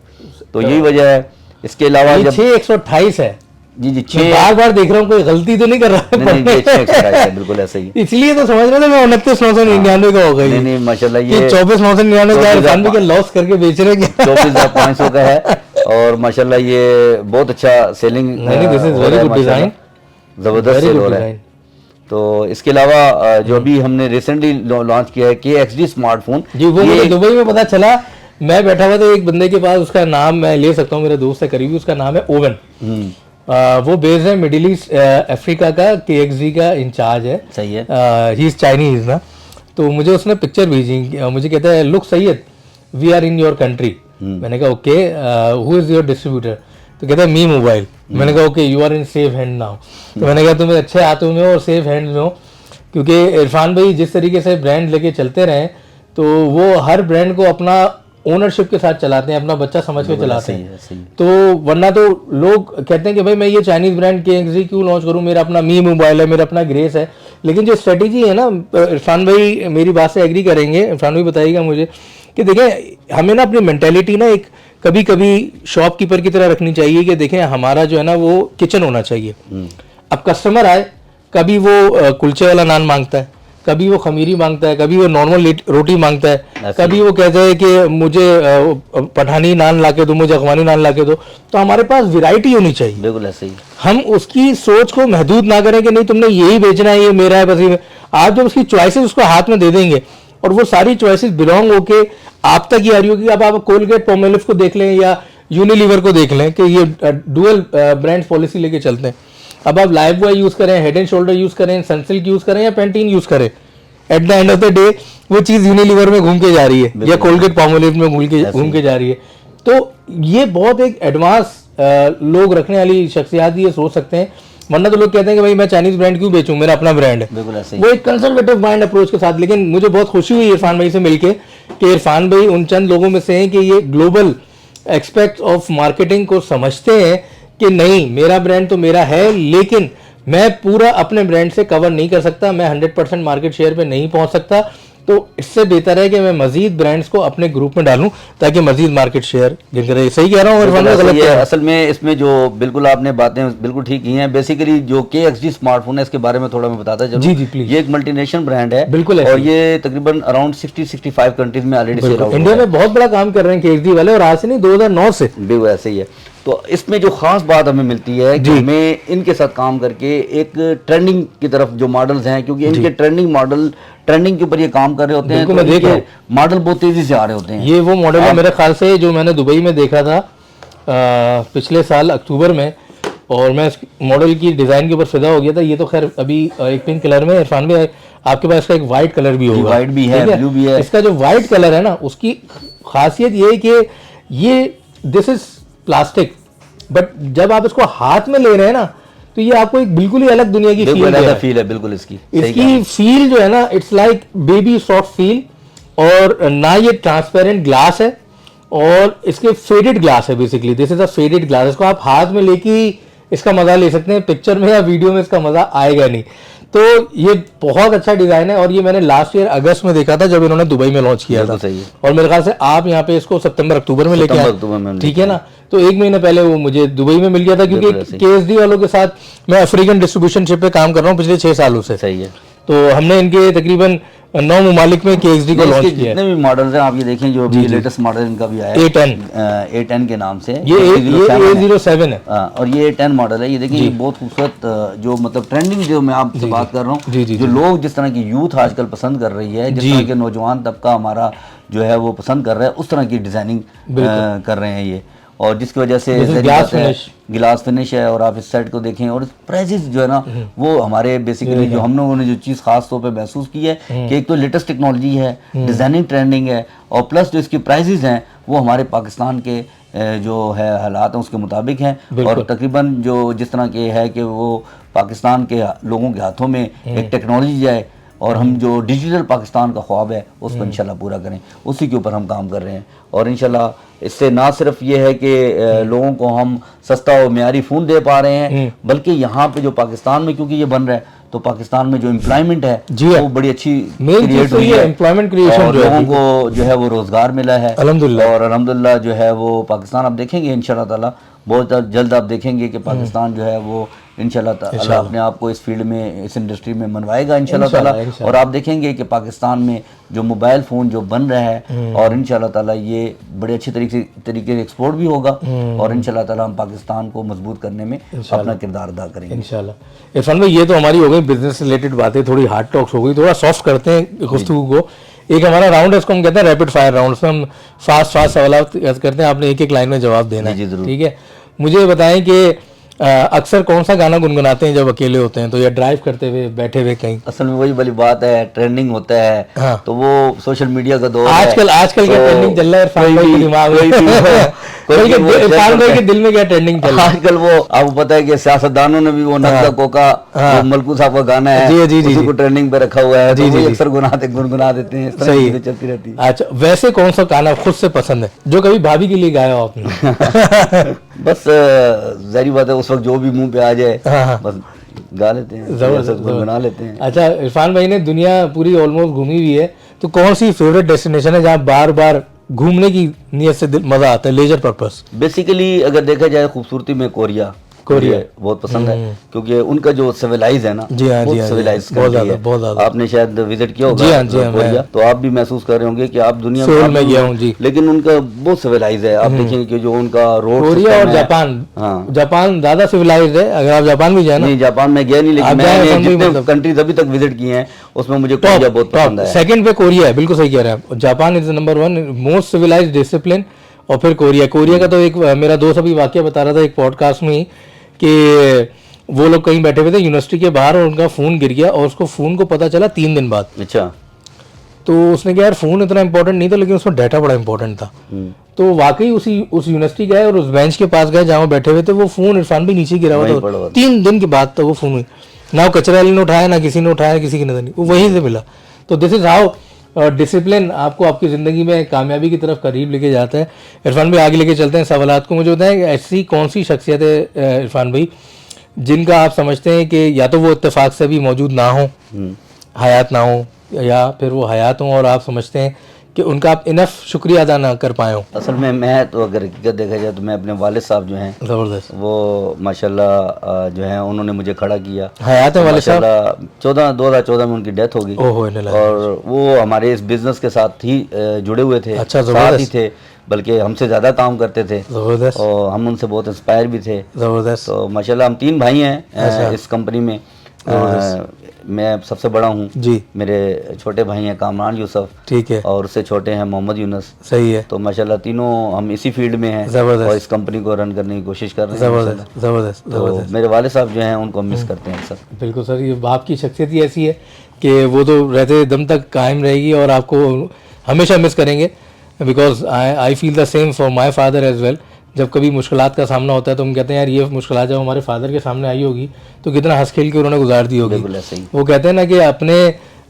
तो यही वजह है। इसके अलावा 6128 है जी जी, बार देख रहा हूँ, कोई गलती तो नहीं कर रहा है? बिल्कुल ऐसा ही, इसलिए तो समझ रहा था मैं 29,999 का हो गई। नहीं माशाल्लाह ये 24,999 का लॉस करके बेच रहे हैं। 24,500 का है, और माशाल्लाह ये बहुत अच्छा सेलिंग, जबरदस्त सेल हो रहा है। तो इसके अलावा जो अभी हमने रिसेंटली लॉन्च किया है KXD स्मार्टफोन जी, वो मुझे दुबई में पता चला। मैं बैठा हुआ था एक बंदे के पास, उसका नाम मैं ले सकता हूँ, मेरा दोस्त है करीबी, उसका नाम है ओवन। वो बेस्ड है मिडिल ईस्ट अफ्रीका का, KXD का इंचार्ज है। सही है। ही इज चाइनीज ना। तो मुझे उसने पिक्चर भेजी, मुझे कहता है look Syed we are in your country. मैंने कहा okay, who is your distributor? तो कहता है मी मोबाइल। मैंने कहा okay, you are in safe hand now. तो मैंने कहा तुम्हें अच्छे हाथों में हो और सेफ हैंड में हो, क्योंकि इरफान भाई जिस तरीके से ब्रांड लेके चलते रहे, तो वो हर ब्रांड को अपना ओनरशिप के साथ चलाते हैं, अपना बच्चा समझ के चलाते हैं। तो वरना तो लोग कहते हैं कि भाई मैं ये चाइनीज ब्रांड KXD क्यों लॉन्च करूं, मेरा अपना मी मोबाइल है, मेरा अपना ग्रेस है। लेकिन जो स्ट्रेटेजी है ना, इरफान भाई मेरी बात से एग्री करेंगे, इरफान भाई बताइएगा मुझे, कि देखें हमें ना अपनी मेंटेलिटी ना एक कभी कभी शॉपकीपर की तरह रखनी चाहिए कि देखें हमारा जो है ना वो किचन होना चाहिए। अब कस्टमर आए, कभी वो कुलचे वाला नान मांगता है, कभी वो खमीरी मांगता है, कभी वो नॉर्मल रोटी मांगता है, कभी वो कहता है कि मुझे पठानी नान लाके दो, मुझे अफगानी नान लाके दो। तो हमारे पास वैरायटी होनी चाहिए। बिल्कुल ऐसे ही। हम उसकी सोच को महदूद ना करें कि नहीं तुमने यही बेचना है, ये मेरा है बस। आप जब उसकी चॉइसेस उसको हाथ में दे देंगे और वो सारी चॉइसेस बिलोंग होके आप तक ही आ रही होगी। अब आप कोलगेट पोमेलिफ को देख लें या यूनिलीवर को देख लें कि ये डुअल ब्रांड पॉलिसी लेके चलते हैं। अब आप लाइफ बॉय यूज करें, हेड एंड शोल्डर यूज करें, सनसिल्क यूज करें या पेंटीन यूज करें, at the end of the day वो चीज यूनिलीवर में घूम के जा रही है या कोलगेट पोमेलिफ में घूम के जा रही है। तो ये बहुत एक एडवांस लोग रखने वाली शख्सियात ये सोच सकते हैं, वरना तो लोग कहते हैं कि भाई मैं चाइनीज ब्रांड क्यों बेचूं, मेरा अपना ब्रांड है। बिल्कुल ऐसे ही। वो एक कंजर्वेटिव माइंड अप्रोच के साथ। लेकिन मुझे बहुत खुशी हुई इरफान भाई से मिलके कि इरफान भाई उन चंद लोगों में से हैं कि ये ग्लोबल एस्पेक्ट ऑफ मार्केटिंग को समझते हैं कि नहीं, मेरा ब्रांड तो मेरा है, लेकिन मैं पूरा अपने ब्रांड से कवर नहीं कर सकता, मैं 100% मार्केट शेयर पे नहीं पहुंच सकता, तो इससे बेहतर है कि मैं मजीद ब्रांड्स को अपने ग्रुप में डालूं ताकि मजीद मार्केट शेयर गिन करे। सही कह रहा हूँ इरफान भाई, गलत ये कह रहा हूं? असल में इसमें जो बिल्कुल आपने बातें बिल्कुल ठीक की हैं। बेसिकली जो KXD स्मार्टफोन है, इसके बारे में थोड़ा मैं बताता चलूं। जी जी प्लीज। ये एक मल्टीनेशनल ब्रांड है, बिल्कुल ऐसे और ये तकरीबन अराउंड 60-65 कंट्रीज में ऑलरेडी सेल आउट इंडिया में बहुत बड़ा काम कर रहे हैं KXD वाले, और आज से नहीं 2009 से। बिल्कुल ऐसे ही है। तो इसमें जो खास बात हमें मिलती है कि हमें इनके साथ काम करके एक ट्रेंडिंग की तरफ जो मॉडल्स हैं, क्योंकि इनके ट्रेंडिंग के ऊपर ये काम कर रहे होते हैं, तो इनके मॉडल बहुत तेजी से आ रहे होते हैं। ये वो मॉडल है मेरे ख्याल से जो मैंने दुबई में देखा था पिछले साल अक्टूबर में, और मैं इस मॉडल की डिजाइन के ऊपर फिदा हो गया था। ये तो खैर अभी एक पिंक कलर में, इरफान भाई आपके पास इसका एक वाइट कलर भी होगा। वाइट भी है, ब्लू भी है। इसका जो वाइट कलर है ना, उसकी खासियत ये है कि ये दिस इज प्लास्टिक, बट जब आप इसको हाथ में ले रहे हैं ना, तो ये आपको एक बिल्कुल ही अलग दुनिया की फील है बिल्कुल इसकी फील जो है ना, it's like baby soft feel. और ना ये ट्रांसपेरेंट ग्लास है, और इसके फेडेड ग्लास है। Basically this is a faded glass. इसको आप हाथ में लेके इसका मजा ले सकते हैं, पिक्चर में या वीडियो में इसका मजा आएगा नहीं। तो ये बहुत अच्छा डिजाइन है, और ये मैंने लास्ट ईयर अगस्त में देखा था जब इन्होंने दुबई में लॉन्च किया था। सही है। और मेरे ख्याल से आप यहाँ पे इसको सितंबर अक्टूबर में लेके आए, ठीक है ना? तो एक महीने पहले वो मुझे दुबई में मिल गया था, क्योंकि KSD वालों के साथ मैं अफ्रीकन डिस्ट्रीब्यूशनशिप पे काम कर रहा हूँ पिछले 6 सालों से। सही है। तो हमने इनके तकरीबन 9 ममालिक में KXD को लॉन्च किया है। जितने भी मॉडल्स हैं आप ये देखें, जो अभी लेटेस्ट मॉडल इनका भी आया है A10 के नाम से, ये A07 है। और ये A10 मॉडल है। ये देखिए, ये बहुत खूबसूरत जो मतलब ट्रेंडिंग जो मैं आपसे बात कर रहा हूँ, जो लोग जिस तरह की यूथ आजकल पसंद कर रही है, जिस तरह के नौजवान तबका हमारा जो है वो पसंद कर रहा है, उस तरह की डिजाइनिंग कर रहे हैं ये, और जिसकी वजह से गिलास फिनिश है। और आप इस सेट को देखें, और प्राइसेस जो है ना, वो हमारे बेसिकली जो हम लोगों ने जो चीज़ खास तौर पे महसूस की है कि एक तो लेटेस्ट टेक्नोलॉजी है, डिजाइनिंग ट्रेंडिंग है, और प्लस जो इसकी प्राइसेस हैं वो हमारे पाकिस्तान के जो है हालात हैं उसके मुताबिक हैं। और तकरीबन जो जिस तरह के है कि वो पाकिस्तान के लोगों के हाथों में एक टेक्नोलॉजी जाए, और हम जो डिजिटल पाकिस्तान का ख्वाब है उसको इंशाल्लाह पूरा करें, उसी के ऊपर हम काम कर रहे हैं। और इंशाल्लाह इससे ना सिर्फ ये है कि लोगों को हम सस्ता और मियारी फ़ोन दे पा रहे हैं, बल्कि यहाँ पे जो पाकिस्तान में क्योंकि ये बन रहा है, तो पाकिस्तान में जो एम्प्लॉयमेंट है वो बड़ी अच्छी क्रिएट हुई है, एम्प्लॉयमेंट क्रिएशन, और लोगों को जो है वो रोजगार मिला है अल्हम्दुलिल्लाह। और अल्हम्दुलिल्लाह जो है वो पाकिस्तान आप देखेंगे इंशाल्लाह ताला बहुत जल्द आप देखेंगे कि पाकिस्तान जो है वो इंशाल्लाह ताला अपने आप को इस फील्ड में, इस इंडस्ट्री में मनवाएगा इंशाल्लाह ताला। और आप देखेंगे कि पाकिस्तान में जो मोबाइल फ़ोन जो बन रहा है, और इंशाल्लाह ताला ये बड़े अच्छे तरीके से एक्सपोर्ट भी होगा, और इंशाल्लाह ताला हम पाकिस्तान को मजबूत करने में अपना किरदार अदा करेंगे इंशाल्लाह। इरफान भाई, ये तो हमारी हो गई बिजनेस रिलेटेड बातें, थोड़ी हार्ड टॉक्स हो गई, थोड़ा सॉफ्ट करते हैं गुफ्तगू को। एक हमारा राउंड है, इसको हम कहते हैं रैपिड फायर राउंड। उसमें हम फास्ट सवाल करते हैं, आपने एक एक लाइन में जवाब देना है, ठीक है? मुझे बताएं कि अक्सर कौन सा गाना गुनगुनाते हैं जब अकेले होते हैं, तो या ड्राइव करते हुए, बैठे हुए कहीं? असल में वही वाली बात है, ट्रेंडिंग होता है। हाँ। तो वो सोशल मीडिया का दौर आजकल क्या ट्रेंडिंग चल रहा है इरफान भाई के दिमाग में? इरफान भाई के दिल में क्या ट्रेंडिंग चल रहा है आजकल? वो आपको पता है कि सियासतदानों ने भी वो नक्शा कोका, वो मलकू साहब का गाना है, उसी को ट्रेंडिंग पे रखा हुआ है, तो वो अक्सर गुनगुना देते हैं, इस तरह की चीजें चलती रहती है। अच्छा, वैसे कौन सा गाना खुद से पसंद है जो कभी भाभी के लिए गाया हो आपने? बस जाहिर बात है, उस वक्त जो भी मुंह पे आ जाए बस गा लेते हैं, जबरदस्त गुनगुना लेते हैं। अच्छा, इरफान भाई ने दुनिया पूरी ऑलमोस्ट घूमी हुई है, तो कौन सी फेवरेट डेस्टिनेशन है जहाँ बार बार घूमने की नियत से मजा आता है, लेजर पर्पस? बेसिकली अगर देखा जाए खूबसूरती में कोरिया बहुत पसंद है, क्योंकि उनका जो सिविलाइज है ना, बहुत सिविलाइज बहुत ज्यादा। आपने शायद विजिट किया होगा कोरिया, तो आप भी महसूस कर रहे होंगे कि आप दुनिया में गया हूं जी, लेकिन उनका बहुत सिविलाइज है। आप देखेंगे कि जो उनका रोड, कोरिया और जापान, हाँ जापान ज्यादा सिविलाइज है। अगर आप जापान भी जाए ना? नहीं, जापान में गया नहीं, लेकिन मैंने जितने कंट्रीज अभी तक विजिट किए हैं उसमें मुझे कोरिया बहुत पसंद है। सेकंड पे कोरिया है, बिल्कुल सही कह रहे हैं। Japan is number 1 most civilised discipline, और फिर कोरिया का तो एक मेरा दोस्त अभी वाकया बता रहा था एक पॉडकास्ट में कि वो लोग कहीं बैठे हुए थे यूनिवर्सिटी के बाहर, और उनका फोन गिर गया, और उसको फोन को पता चला 3 दिन बाद। अच्छा। तो उसने कहा यार फोन इतना इंपॉर्टेंट नहीं था, लेकिन उसमें डाटा बड़ा इंपॉर्टेंट था। तो वाकई उस यूनिवर्सिटी गए और उस बेंच के पास गए जहाँ वो बैठे हुए थे, वो फोन इरफान भी नीचे गिरा हुआ था। 3 दिन के बाद तो वो फोन ना वो कचरा वाले ने उठाया, ना किसी ने उठाया, किसी की नजर नहीं, वो वहीं से मिला। तो दिस इज हाउ डिसिप्लिन आपको आपकी ज़िंदगी में कामयाबी की तरफ करीब लेके जाता है। इरफान भाई आगे लेके चलते हैं सवालात को। मुझे बताएं ऐसी कौन सी शख्सियत है इरफान भाई जिनका आप समझते हैं कि या तो वो इत्तेफाक से भी मौजूद ना हो, हयात ना हो, या फिर वो हयात हों और आप समझते हैं कि उनका आप इनफ शुक्रिया अदा ना कर पाए हो? असल में मैं तो अगर हकीकत देखा जाए तो मैं अपने वालिद साहब जो हैं ज़बरदस्त, वो माशाल्लाह जो है उन्होंने मुझे खड़ा किया। हयात है वालिद साहब? 2014 में उनकी डेथ हो गई और वो हमारे इस बिजनेस के साथ ही जुड़े हुए थे। अच्छा, साथ ही थे, बल्कि हमसे ज़्यादा काम करते थे। ज़बरदस्त। और हम उनसे बहुत इंस्पायर भी थे। ज़बरदस्त। तो माशाल्लाह हम 3 भाई हैं इस कंपनी में। मैं सबसे बड़ा हूँ जी। मेरे छोटे भाई हैं कामरान यूसुफ, ठीक है, और उससे छोटे हैं मोहम्मद यूनस। सही है। तो माशाल्लाह तीनों हम इसी फील्ड में हैं ज़बरदस्त। और इस कंपनी को रन करने की कोशिश कर रहे हैं। ज़बरदस्त ज़बरदस्त तो ज़बरदस्त। मेरे वाले साहब जो हैं उनको मिस करते हैं सर। बिल्कुल सर, ये बाप की शख्सियत ही ऐसी है कि वो तो रहते दम तक कायम रहेगी और आपको हमेशा मिस करेंगे। Because I feel the same for my father as well. जब कभी मुश्किलात का सामना होता है तो हम कहते हैं यार ये मुश्किलात जब हमारे फादर के सामने आई होगी तो कितना हंस खेल के उन्होंने गुजार दी होगी। बिल्कुल ऐसे ही। वो कहते हैं ना कि अपने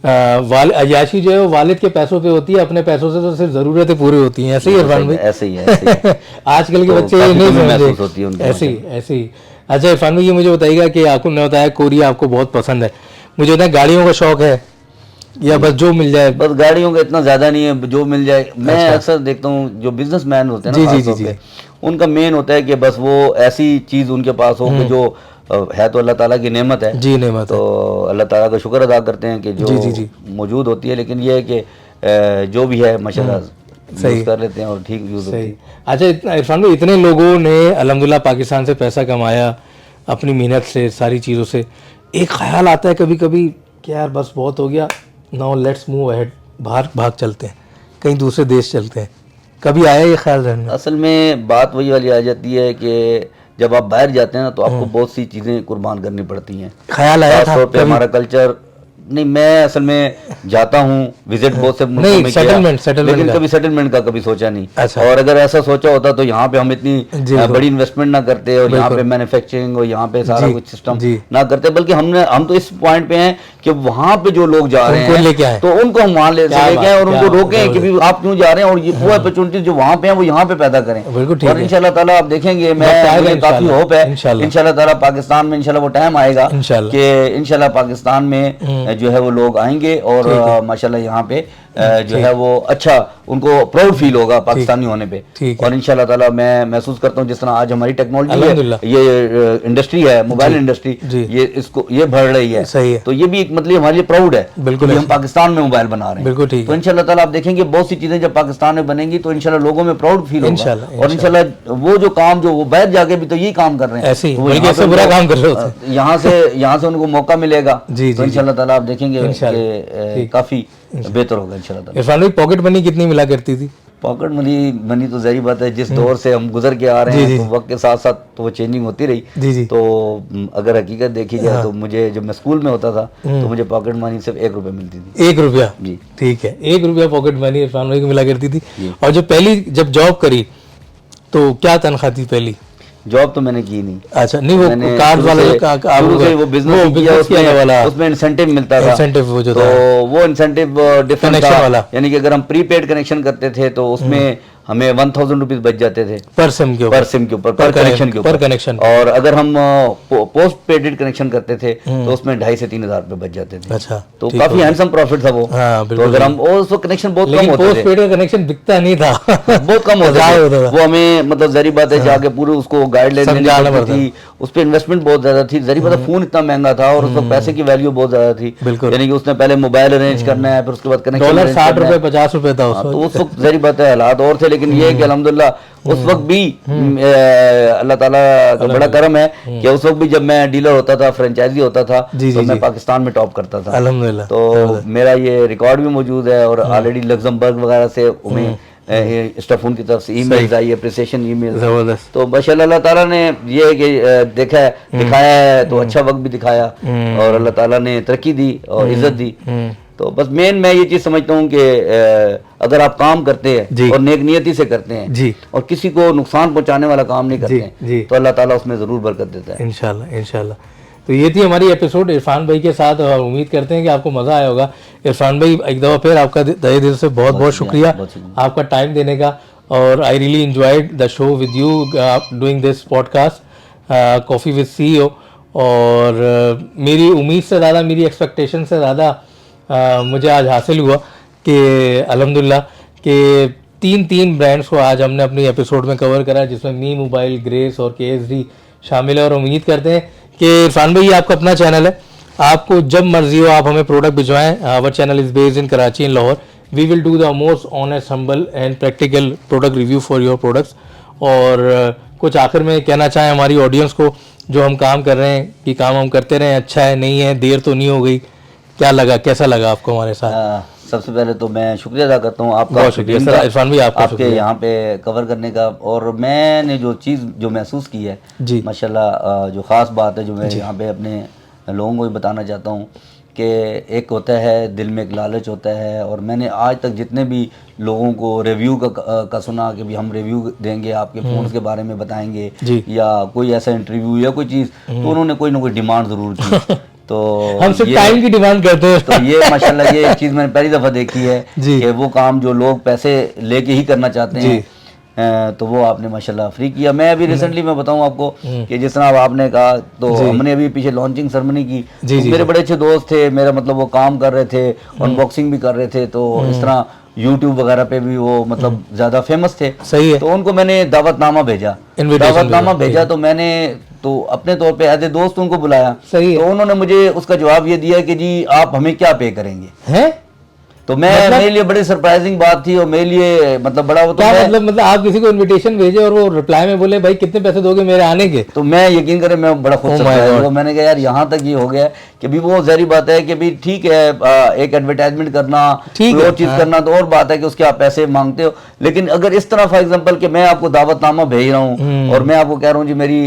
अयाशी जो है वो वालिद के पैसों पे होती है, अपने पैसों से तो सिर्फ ज़रूरतें पूरी होती हैं। ऐसे ही इरफान भाई? ऐसे ही है। आजकल के तो बच्चे नहीं महसूस होती है समझते। उनको। ऐसे ही। अच्छा इरफान भाई, ये मुझे बताइएगा कि आपको ने बताया कोरिया आपको बहुत पसंद है, मुझे बताया गाड़ियों का शौक है या बस जो मिल जाए? बस गाड़ियों का इतना ज्यादा नहीं है, जो मिल जाए। मैं अक्सर देखता हूँ जो बिजनेसमैन होते हैं ना, खास तौर पे उनका मेन होता है कि बस वो ऐसी चीज उनके पास हो कि जो है तो अल्लाह ताला की नेमत है। जी, नेमत तो अल्लाह ताला का शुक्र अदा करते हैं कि जो मौजूद होती है। लेकिन ये है कि जो भी है माशाल्लाह यूज़ कर लेते हैं और ठीक यूज़ होती है। अच्छा इरफान भाई, इतने लोगों ने अल्हम्दुलिल्लाह पाकिस्तान से पैसा कमाया अपनी मेहनत से, सारी चीज़ों से, एक ख्याल आता है कभी कभी कि यार बस बहुत हो गया, नाउ लेट्स मूव अहेड, बाहर भाग चलते हैं, कहीं दूसरे देश चलते हैं, कभी आया ये ख्याल रहने? असल में बात वही वाली आ जाती है कि जब आप बाहर जाते हैं ना तो आपको बहुत सी चीज़ें कुर्बान करनी पड़ती हैं। ख्याल आया था पे हमारा कल्चर नहीं, मैं असल में जाता हूँ विजिट बहुत से मुल्कों में किया, लेकिन कभी सेटलमेंट का कभी सोचा नहीं। अच्छा। और अगर ऐसा सोचा होता तो यहाँ पे हम इतनी बड़ी इन्वेस्टमेंट ना करते और यहाँ पे मैन्युफैक्चरिंग और यहाँ पे सारा कुछ सिस्टम ना करते, बल्कि हम तो इस पॉइंट पे हैं कि वहाँ पे जो लोग जा रहे हैं तो उनको हम वहाँ लेके आए और उनको रोकें कि आप क्यों जा रहे हैं, और ये वो अपॉर्चुनिटी जो वहाँ पे है वो यहाँ पे पैदा करें। और इंशाल्लाह ताला आप देखेंगे, मैं काफी होप है इंशाल्लाह ताला पाकिस्तान में इंशाल्लाह वो टाइम आएगा कि इंशाल्लाह पाकिस्तान में जो है वो लोग आएंगे और माशाल्लाह यहाँ पे जो है वो अच्छा उनको प्राउड फील होगा पाकिस्तानी होने पे। और इंशाल्लाह ताला मैं महसूस करता हूँ जिस तरह आज हमारी टेक्नोलॉजी है, ये इंडस्ट्री है, मोबाइल इंडस्ट्री, ये बढ़ रही है, तो ये भी एक मतलब हमारे लिए प्राउड है बिल्कुल हम पाकिस्तान में मोबाइल बना रहे हैं। तो इंशाल्लाह ताला आप देखेंगे बहुत सी चीजें जब पाकिस्तान में बनेंगी तो इंशाल्लाह लोगों में प्राउड फील होगा। और इंशाल्लाह वो जो काम जो वो बाहर जाके भी तो यही काम कर रहे हैं, यहाँ से उनको मौका मिलेगा तो इंशाल्लाह ताला आप देखेंगे काफी बेहतर होगा इंशाल्लाह। इरफान भाई, पॉकेट मनी कितनी मिला करती थी? पॉकेट मनी तो जहरी बात है, जिस दौर से हम गुजर के आ रहे हैं तो वक्त के साथ साथ तो वो चेंजिंग होती रही। तो अगर हकीकत देखी जाए तो मुझे जब मैं स्कूल में होता था तो मुझे पॉकेट मनी सिर्फ 1 रुपये मिलती थी। 1 रुपया? जी ठीक है, 1 रुपया पॉकेट मनी इरफान भाई को मिला करती थी। और जब जॉब करी तो क्या तनख्वाह थी पहली? जॉब तो मैंने की नहीं। अच्छा, नहीं वो कार्ड वाला वो बिजनेस उसमें इंसेंटिव मिलता था, तो वो इंसेंटिव डिफरेंट था। यानी कि अगर हम प्रीपेड कनेक्शन करते थे तो उसमें हमें 1000 रुपीज बच जाते थे पर सिम के ऊपर पर कनेक्शन। और अगर हम पोस्ट पेडेड कनेक्शन करते थे तो उसमें 2500 से 3000 रुपए बच जाते थे। अच्छा, तो काफी हैंडसम प्रॉफिट था वो। तो अगर हम उसको कनेक्शन बहुत कम होते थे, पोस्ट पेड का कनेक्शन बिकता नहीं था बहुत कम होता था वो, हमें मतलब जरी बात है जाके पूरे उसको गाइडलाइन देनी पड़ती थी, उस पर इन्वेस्टमेंट बहुत ज्यादा थी। जरी बात है फोन इतना महंगा था और उस वक्त पैसे की वैल्यू बहुत ज्यादा थी, यानी कि उसने पहले मोबाइल अरेंज करना है, फिर उसके बाद कनेक्शन $60 50 रुपए था। तो उस वक्त जरी बात है हालात और थे, लेकिन ये है कि अल्हम्दुलिल्लाह उस वक्त भी अल्लाह ताला का बड़ा करम है कि उस वक्त भी जब मैं डीलर होता था, फ्रेंचाइजी होता था, तो मैं पाकिस्तान में टॉप करता था अल्हम्दुलिल्लाह। तो मेरा ये रिकॉर्ड भी मौजूद है और ऑलरेडी लग्जमबर्ग वगैरह से हमें स्टाफोन की तरफ से ईमेल्स आई, अप्रिसिएशन ईमेल। तो माशाल्लाह अल्लाह ताला ने ये कि दिखाया है तो अच्छा वक्त भी दिखाया और अल्लाह ताला ने तरक्की दी और इज्जत दी। तो बस मेन मैं ये चीज समझता हूँ कि अगर आप काम करते जी। हैं और नेक नियति से करते हैं जी। और किसी को नुकसान पहुंचाने वाला काम नहीं करते जी, हैं जी। तो अल्लाह ताला उसमें जरूर बरकत देता है। इंशाल्लाह इंशाल्लाह। तो ये थी हमारी एपिसोड इरफान भाई के साथ, और उम्मीद करते हैं कि आपको मज़ा आया होगा। इरफान भाई एक दफ़ा फिर आपका तहे दिल से बहुत बहुत शुक्रिया आपका टाइम देने का, और I really enjoyed the show with you doing this podcast coffee with CEO। और मेरी उम्मीद से ज़्यादा, मेरी एक्सपेक्टेशन से ज़्यादा मुझे आज हासिल हुआ कि अल्हम्दुलिल्लाह कि तीन ब्रांड्स को आज हमने अपनी एपिसोड में कवर करा, जिसमें मी मोबाइल, ग्रेस और KSD शामिल है। और उम्मीद करते हैं कि इरफान भाई आपका अपना चैनल है, आपको जब मर्जी हो आप हमें प्रोडक्ट भिजवाएं। Our channel is based in Karachi in Lahore. We will do the most honest, humble and practical product review for your products. और कुछ आखिर में कहना चाहें हमारी ऑडियंस को, जो हम काम कर रहे हैं कि काम हम करते रहें, अच्छा है नहीं है, देर तो नहीं हो गई, क्या लगा, कैसा लगा आपको हमारे साथ? सबसे पहले तो मैं शुक्रिया अदा करता हूँ आपका, बहुत शुक्रिया सर इरफान भाई, आपका आपके यहाँ पे कवर करने का। और मैंने जो चीज़ जो महसूस की है जी, माशाल्लाह, जो ख़ास बात है जो मैं यहाँ पे अपने लोगों को भी बताना चाहता हूँ कि एक होता है दिल में एक लालच होता है। और मैंने आज तक जितने भी लोगों को रिव्यू का सुना कि भी हम रिव्यू देंगे, आपके फ़ोन के बारे में बताएंगे या कोई ऐसा इंटरव्यू या कोई चीज़, तो उन्होंने कोई ना कोई डिमांड ज़रूर की। तो हम सिर्फ टाइम की डिमांड करते हैं। तो ये माशाल्लाह ये एक चीज़ मैंने पहली दफ़ा देखी है कि वो काम जो लोग पैसे लेके ही करना चाहते हैं तो वो आपने माशाल्लाह फ्री किया। मैं अभी रिसेंटली मैं बताऊं आपको कि जिस तरह आपने कहा, तो हमने अभी पीछे लॉन्चिंग सेरेमनी की, तो मेरे बड़े अच्छे दोस्त थे मेरा, मतलब वो काम कर रहे थे, अनबॉक्सिंग भी कर रहे थे, तो इस तरह यूट्यूब वगैरह पे भी वो मतलब ज़्यादा फेमस थे। सही है। तो उनको मैंने दावतनामा भेजा, तो मैंने तो अपने तौर पे एज ए दोस्त उनको बुलाया। सही है। तो उन्होंने मुझे उसका जवाब ये दिया कि जी आप हमें क्या पे करेंगे हैं? तो मेरे लिए बड़ी सरप्राइजिंग बात थी, और मेरे लिए मतलब बड़ा वो तो मतलब आप किसी को इनविटेशन भेजे और वो रिप्लाई में बोले भाई कितने पैसे दोगे मेरे आने के, तो मैं यकीन करें मैं बड़ा खुश सरप्राइज। मैंने कहा यार यहाँ तक ये हो गया कि भी वो ज़ाहिर बात है कि भी ठीक है, एक एडवर्टाइजमेंट करना, और चीज़ करना तो और बात है कि उसके आप पैसे मांगते हो, लेकिन अगर इस तरह फॉर एग्जाम्पल कि मैं आपको दावतनामा भेज रहा हूँ और मैं आपको कह रहा हूँ जी मेरी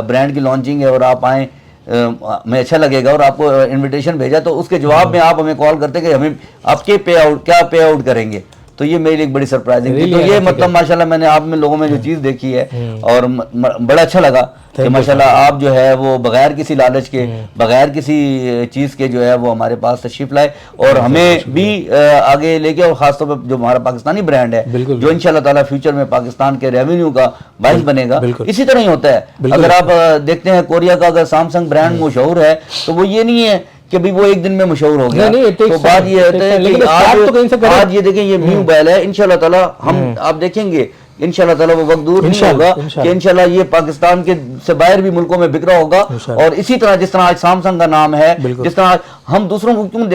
ब्रांड की लॉन्चिंग है और आप आएँ, मैं अच्छा लगेगा, और आपको इनविटेशन भेजा, तो उसके जवाब में आप हमें कॉल करते कि हमें आपके क्या पे आउट करेंगे, तो ये मेरे लिए एक बड़ी सरप्राइजिंग थी। तो ये मतलब माशाल्लाह मैंने आप में लोगों में जो चीज़ देखी है और बड़ा अच्छा लगा कि माशाल्लाह आप जो है वो बगैर किसी लालच के, बगैर किसी चीज़ के जो है वो हमारे पास तशरीफ लाए और हमें भी आगे लेके, और खासतौर पर जो हमारा पाकिस्तानी ब्रांड है जो इंशाल्लाह ताला फ्यूचर में पाकिस्तान के रेवेन्यू का बाइस बनेगा। इसी तरह ही होता है, अगर आप देखते हैं कोरिया का अगर सैमसंग ब्रांड मशहूर है तो वो ये नहीं है कि भी वो एक दिन में मशहूर हो गया। तो बात ये होता है कि आज ये देखें ये मी मोबाइल है, इंशाल्लाह ताला हम आप देखेंगे इंशाल्लाह ताला वो वक्त दूर नहीं होगा कि इंशाल्लाह ये पाकिस्तान के से बाहर भी मुल्कों में बिक रहा होगा। और इसी तरह जिस तरह आज सैमसंग का नाम है, जिस तरह हम दूसरों को क्यों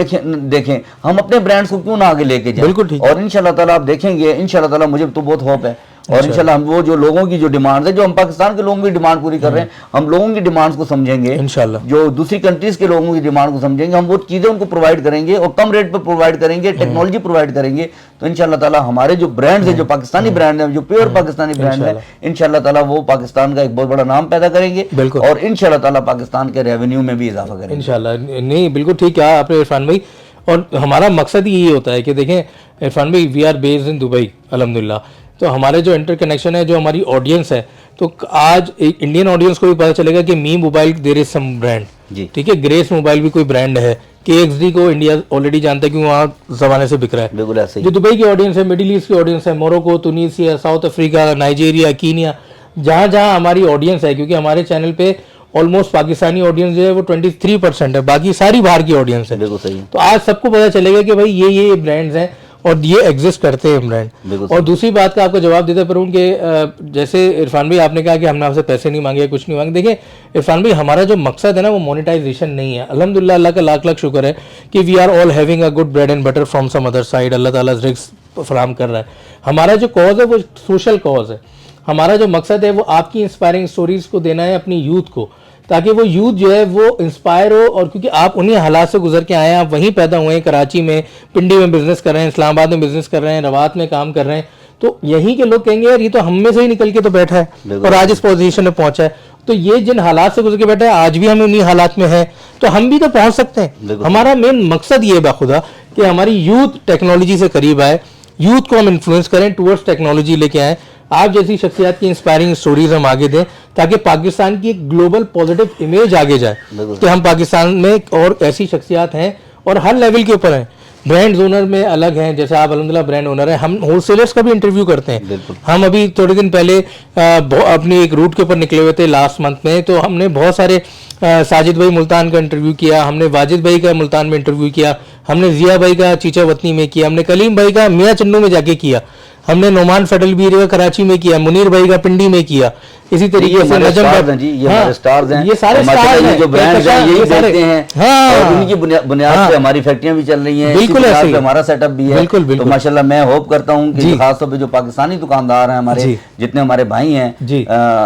देखें, हम अपने ब्रांड्स को क्यों ना आगे लेके जाएं। और इंशाल्लाह ताला आप देखेंगे, इंशाल्लाह ताला मुझे तो बहुत होप है, और इंशाल्लाह हम वो जो लोगों की जो डिमांड है, जो हम पाकिस्तान के लोगों की डिमांड पूरी कर रहे हैं, हम लोगों की डिमांड्स को समझेंगे, इंशाल्लाह जो दूसरी कंट्रीज के लोगों की डिमांड को समझेंगे, हम वो चीज़ें उनको प्रोवाइड करेंगे और कम रेट पर प्रोवाइड करेंगे, टेक्नोलॉजी प्रोवाइड करेंगे, तो इंशाल्लाह ताला हमारे जो ब्रांड्स है, जो पाकिस्तानी ब्रांड है, जो प्योर पाकिस्तानी ब्रांड है, इंशाल्लाह ताला वो पाकिस्तान का एक बहुत बड़ा नाम पैदा करेंगे और इंशाल्लाह ताला पाकिस्तान के रेवेन्यू में भी इजाफा करेंगे इंशाल्लाह। नहीं बिल्कुल ठीक कहा आपने इरफान भाई, और हमारा मकसद ही यही होता है कि देखें इरफान भाई, we are based in Dubai अल्हम्दुलिल्लाह, तो हमारे जो इंटरकनेक्शन है, जो हमारी ऑडियंस है, तो आज एक इंडियन ऑडियंस को भी पता चलेगा कि Mi mobile there is some brand, ठीक है, ग्रेस मोबाइल भी कोई ब्रांड है, KXD को इंडिया ऑलरेडी जानता है क्योंकि वहाँ जमाने से बिक रहा है। बिल्कुल ऐसे ही जो दुबई की ऑडियंस है, मिडिल ईस्ट की ऑडियंस है, Morocco, Tunisia, South Africa, Nigeria, Kenya, जहाँ जहाँ हमारी ऑडियंस है, क्योंकि हमारे चैनल पे ऑलमोस्ट पाकिस्तानी ऑडियंस जो है वो 23% है, बाकी सारी बाहर की ऑडियंस है। बिल्कुल सही। तो आज सबको पता चलेगा कि भाई ये ब्रांड्स हैं और ये एग्जिस्ट करते हैं ब्रांड। और दूसरी बात का आपको जवाब देता पर कि जैसे इरफान भाई आपने कहा कि हमने आपसे पैसे नहीं मांगे, कुछ नहीं मांगे। देखिए इरफान भाई, हमारा जो मकसद है ना वो मोनेटाइजेशन नहीं है। अल्हम्दुलिल्लाह, अल्लाह का लाख लाख शुक्र है कि we are all having a good bread and butter from some other side. अल्लाह ताला रिज़्क़ फराहम कर रहा है। हमारा जो कॉज है वो सोशल कॉज है। हमारा जो मकसद है वो आपकी इंस्पायरिंग स्टोरीज को देना है अपनी यूथ को, ताकि वो यूथ जो है वो इंस्पायर हो। और क्योंकि आप उन्हीं हालात से गुजर के आए हैं, आप वहीं पैदा हुए हैं, कराची में, पिंडी में बिजनेस कर रहे हैं, इस्लामाबाद में बिजनेस कर रहे हैं, रवात में काम कर रहे हैं, तो यहीं के लोग कहेंगे यार ये तो हम में से ही निकल के तो बैठा है और आज इस पोजीशन में पहुंचा है। तो ये जिन हालात से गुजर के बैठे हैं, आज भी हम उन्हीं हालात में हैं, तो हम भी तो पहुंच सकते हैं। हमारा मेन मकसद ये बाखुदा कि हमारी यूथ टेक्नोलॉजी से करीब आए, यूथ को हम इन्फ्लुएंस करें, टूवर्ड्स टेक्नोलॉजी लेके आए। आप जैसी शख्सियत की इंस्पायरिंग स्टोरीज हम आगे दें, ताकि पाकिस्तान की एक ग्लोबल पॉजिटिव इमेज आगे जाए कि हम पाकिस्तान में और ऐसी शख्सियत हैं और हर लेवल के ऊपर हैं। ब्रांड ओनर में अलग हैं, जैसे आप अल्हम्दुलिल्लाह ब्रांड ओनर हैं, हम होलसेलर्स का भी इंटरव्यू करते हैं। हम अभी थोड़े दिन पहले अपनी एक रूट के ऊपर निकले हुए थे लास्ट मंथ में, तो हमने बहुत सारे साजिद भाई मुल्तान का इंटरव्यू किया, हमने वाजिद भाई का मुल्तान में इंटरव्यू किया, हमने जिया भाई का चीचा वतनी में किया, हमने कलीम भाई का मियाँ चन्नू में जाके किया, हमने नोमान फेडरल बीर का कराची में किया, मुनीर भाई का पिंडी में किया। इसी तरीके से नजम जी, ये हमारे स्टार्स हैं, ये सारे स्टार्स हैं, जो ब्रांड्स हैं यही देखते हैं। हाँ, और उनकी बुनियाद पे हमारी फैक्ट्रियां भी चल रही हैं, बिल्कुल ऐसे ही हमारा सेटअप भी है। बिल्कुल बिल्कुल। तो माशाल्लाह मैं होप करता हूं कि खासतौर पे जो पाकिस्तानी दुकानदार हैं हमारे, जितने हमारे भाई हैं,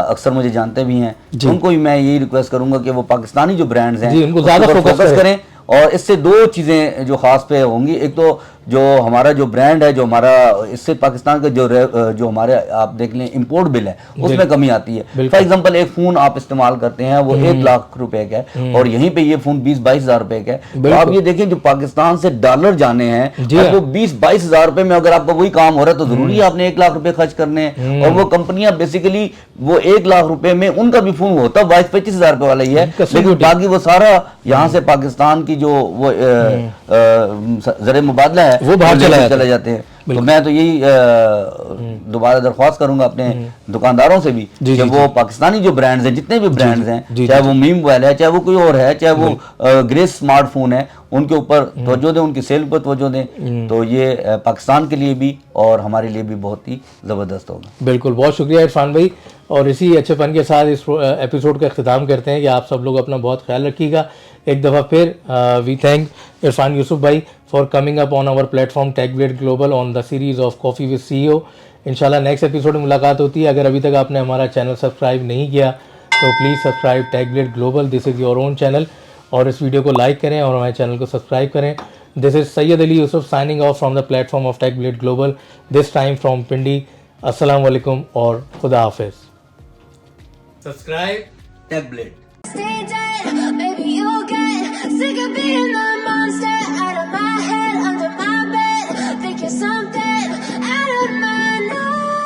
अक्सर मुझे जानते भी हैं, उनको भी मैं यही रिक्वेस्ट करूंगा कि वो पाकिस्तानी जो ब्रांड्स हैं उनको ज्यादा फोकस करें। और इससे दो चीजें जो खास पे होंगी, एक तो जो हमारा जो ब्रांड है, जो हमारा इससे पाकिस्तान का जो हमारे आप देख लें इंपोर्ट बिल है उसमें कमी आती है। फॉर एग्जांपल एक फोन आप इस्तेमाल करते हैं वो 1 लाख रुपए का है और यहीं पे ये फोन 20-22 हजार रुपए का है। तो आप ये देखें जो पाकिस्तान से डॉलर जाने हैं वो 20-22 हजार रुपए में अगर आपका वही काम हो रहा है तो जरूरी है आपने 1 लाख रुपए खर्च करने हैं। और वो कंपनियां बेसिकली वो 1 लाख रुपए में उनका भी फोन होता है 22-25 हजार रुपए वाला ही है, लेकिन बाकी वो सारा यहाँ से पाकिस्तान की जो वो ज़र मुबादला है वो बाहर चले जाते हैं। तो मैं तो यही दोबारा दरख्वास्त करूंगा अपने दुकानदारों से भी कि वो पाकिस्तानी जो ब्रांड्स हैं, जितने भी ब्रांड्स हैं, चाहे वो मीम मोबाइल है, चाहे वो कोई और है, चाहे वो ग्रेस स्मार्टफोन है, उनके ऊपर तवज्जो दें, उनकी सेल पर तवज्जो दें। तो ये पाकिस्तान के लिए भी और हमारे लिए भी बहुत ही ज़बरदस्त होगा। बिल्कुल, बहुत शुक्रिया इरफान भाई। और इसी अच्छेपन के साथ इस एपिसोड का अख्तिताम करते हैं कि आप सब लोग अपना बहुत ख्याल रखिएगा। एक दफ़ा फिर वी थैंक इरफान यूसुफ भाई for coming up on our platform Techblade global on the series of coffee with CEO। इंशाल्लाह नेक्स्ट एपिसोड में मुलाकात होती है। अगर अभी तक आपने हमारा चैनल सब्सक्राइब नहीं किया तो please subscribe Techblade global, this is your own channel. और इस वीडियो को लाइक करें और हमारे चैनल को सब्सक्राइब करें। This is Syed Ali Yusuf signing off from the platform of Techblade global, this time from Pindi. अस्सलाम वालेकुम और खुदा हाफिज़। Subscribe Techblade. Stay dead, baby, you'll get sick of being the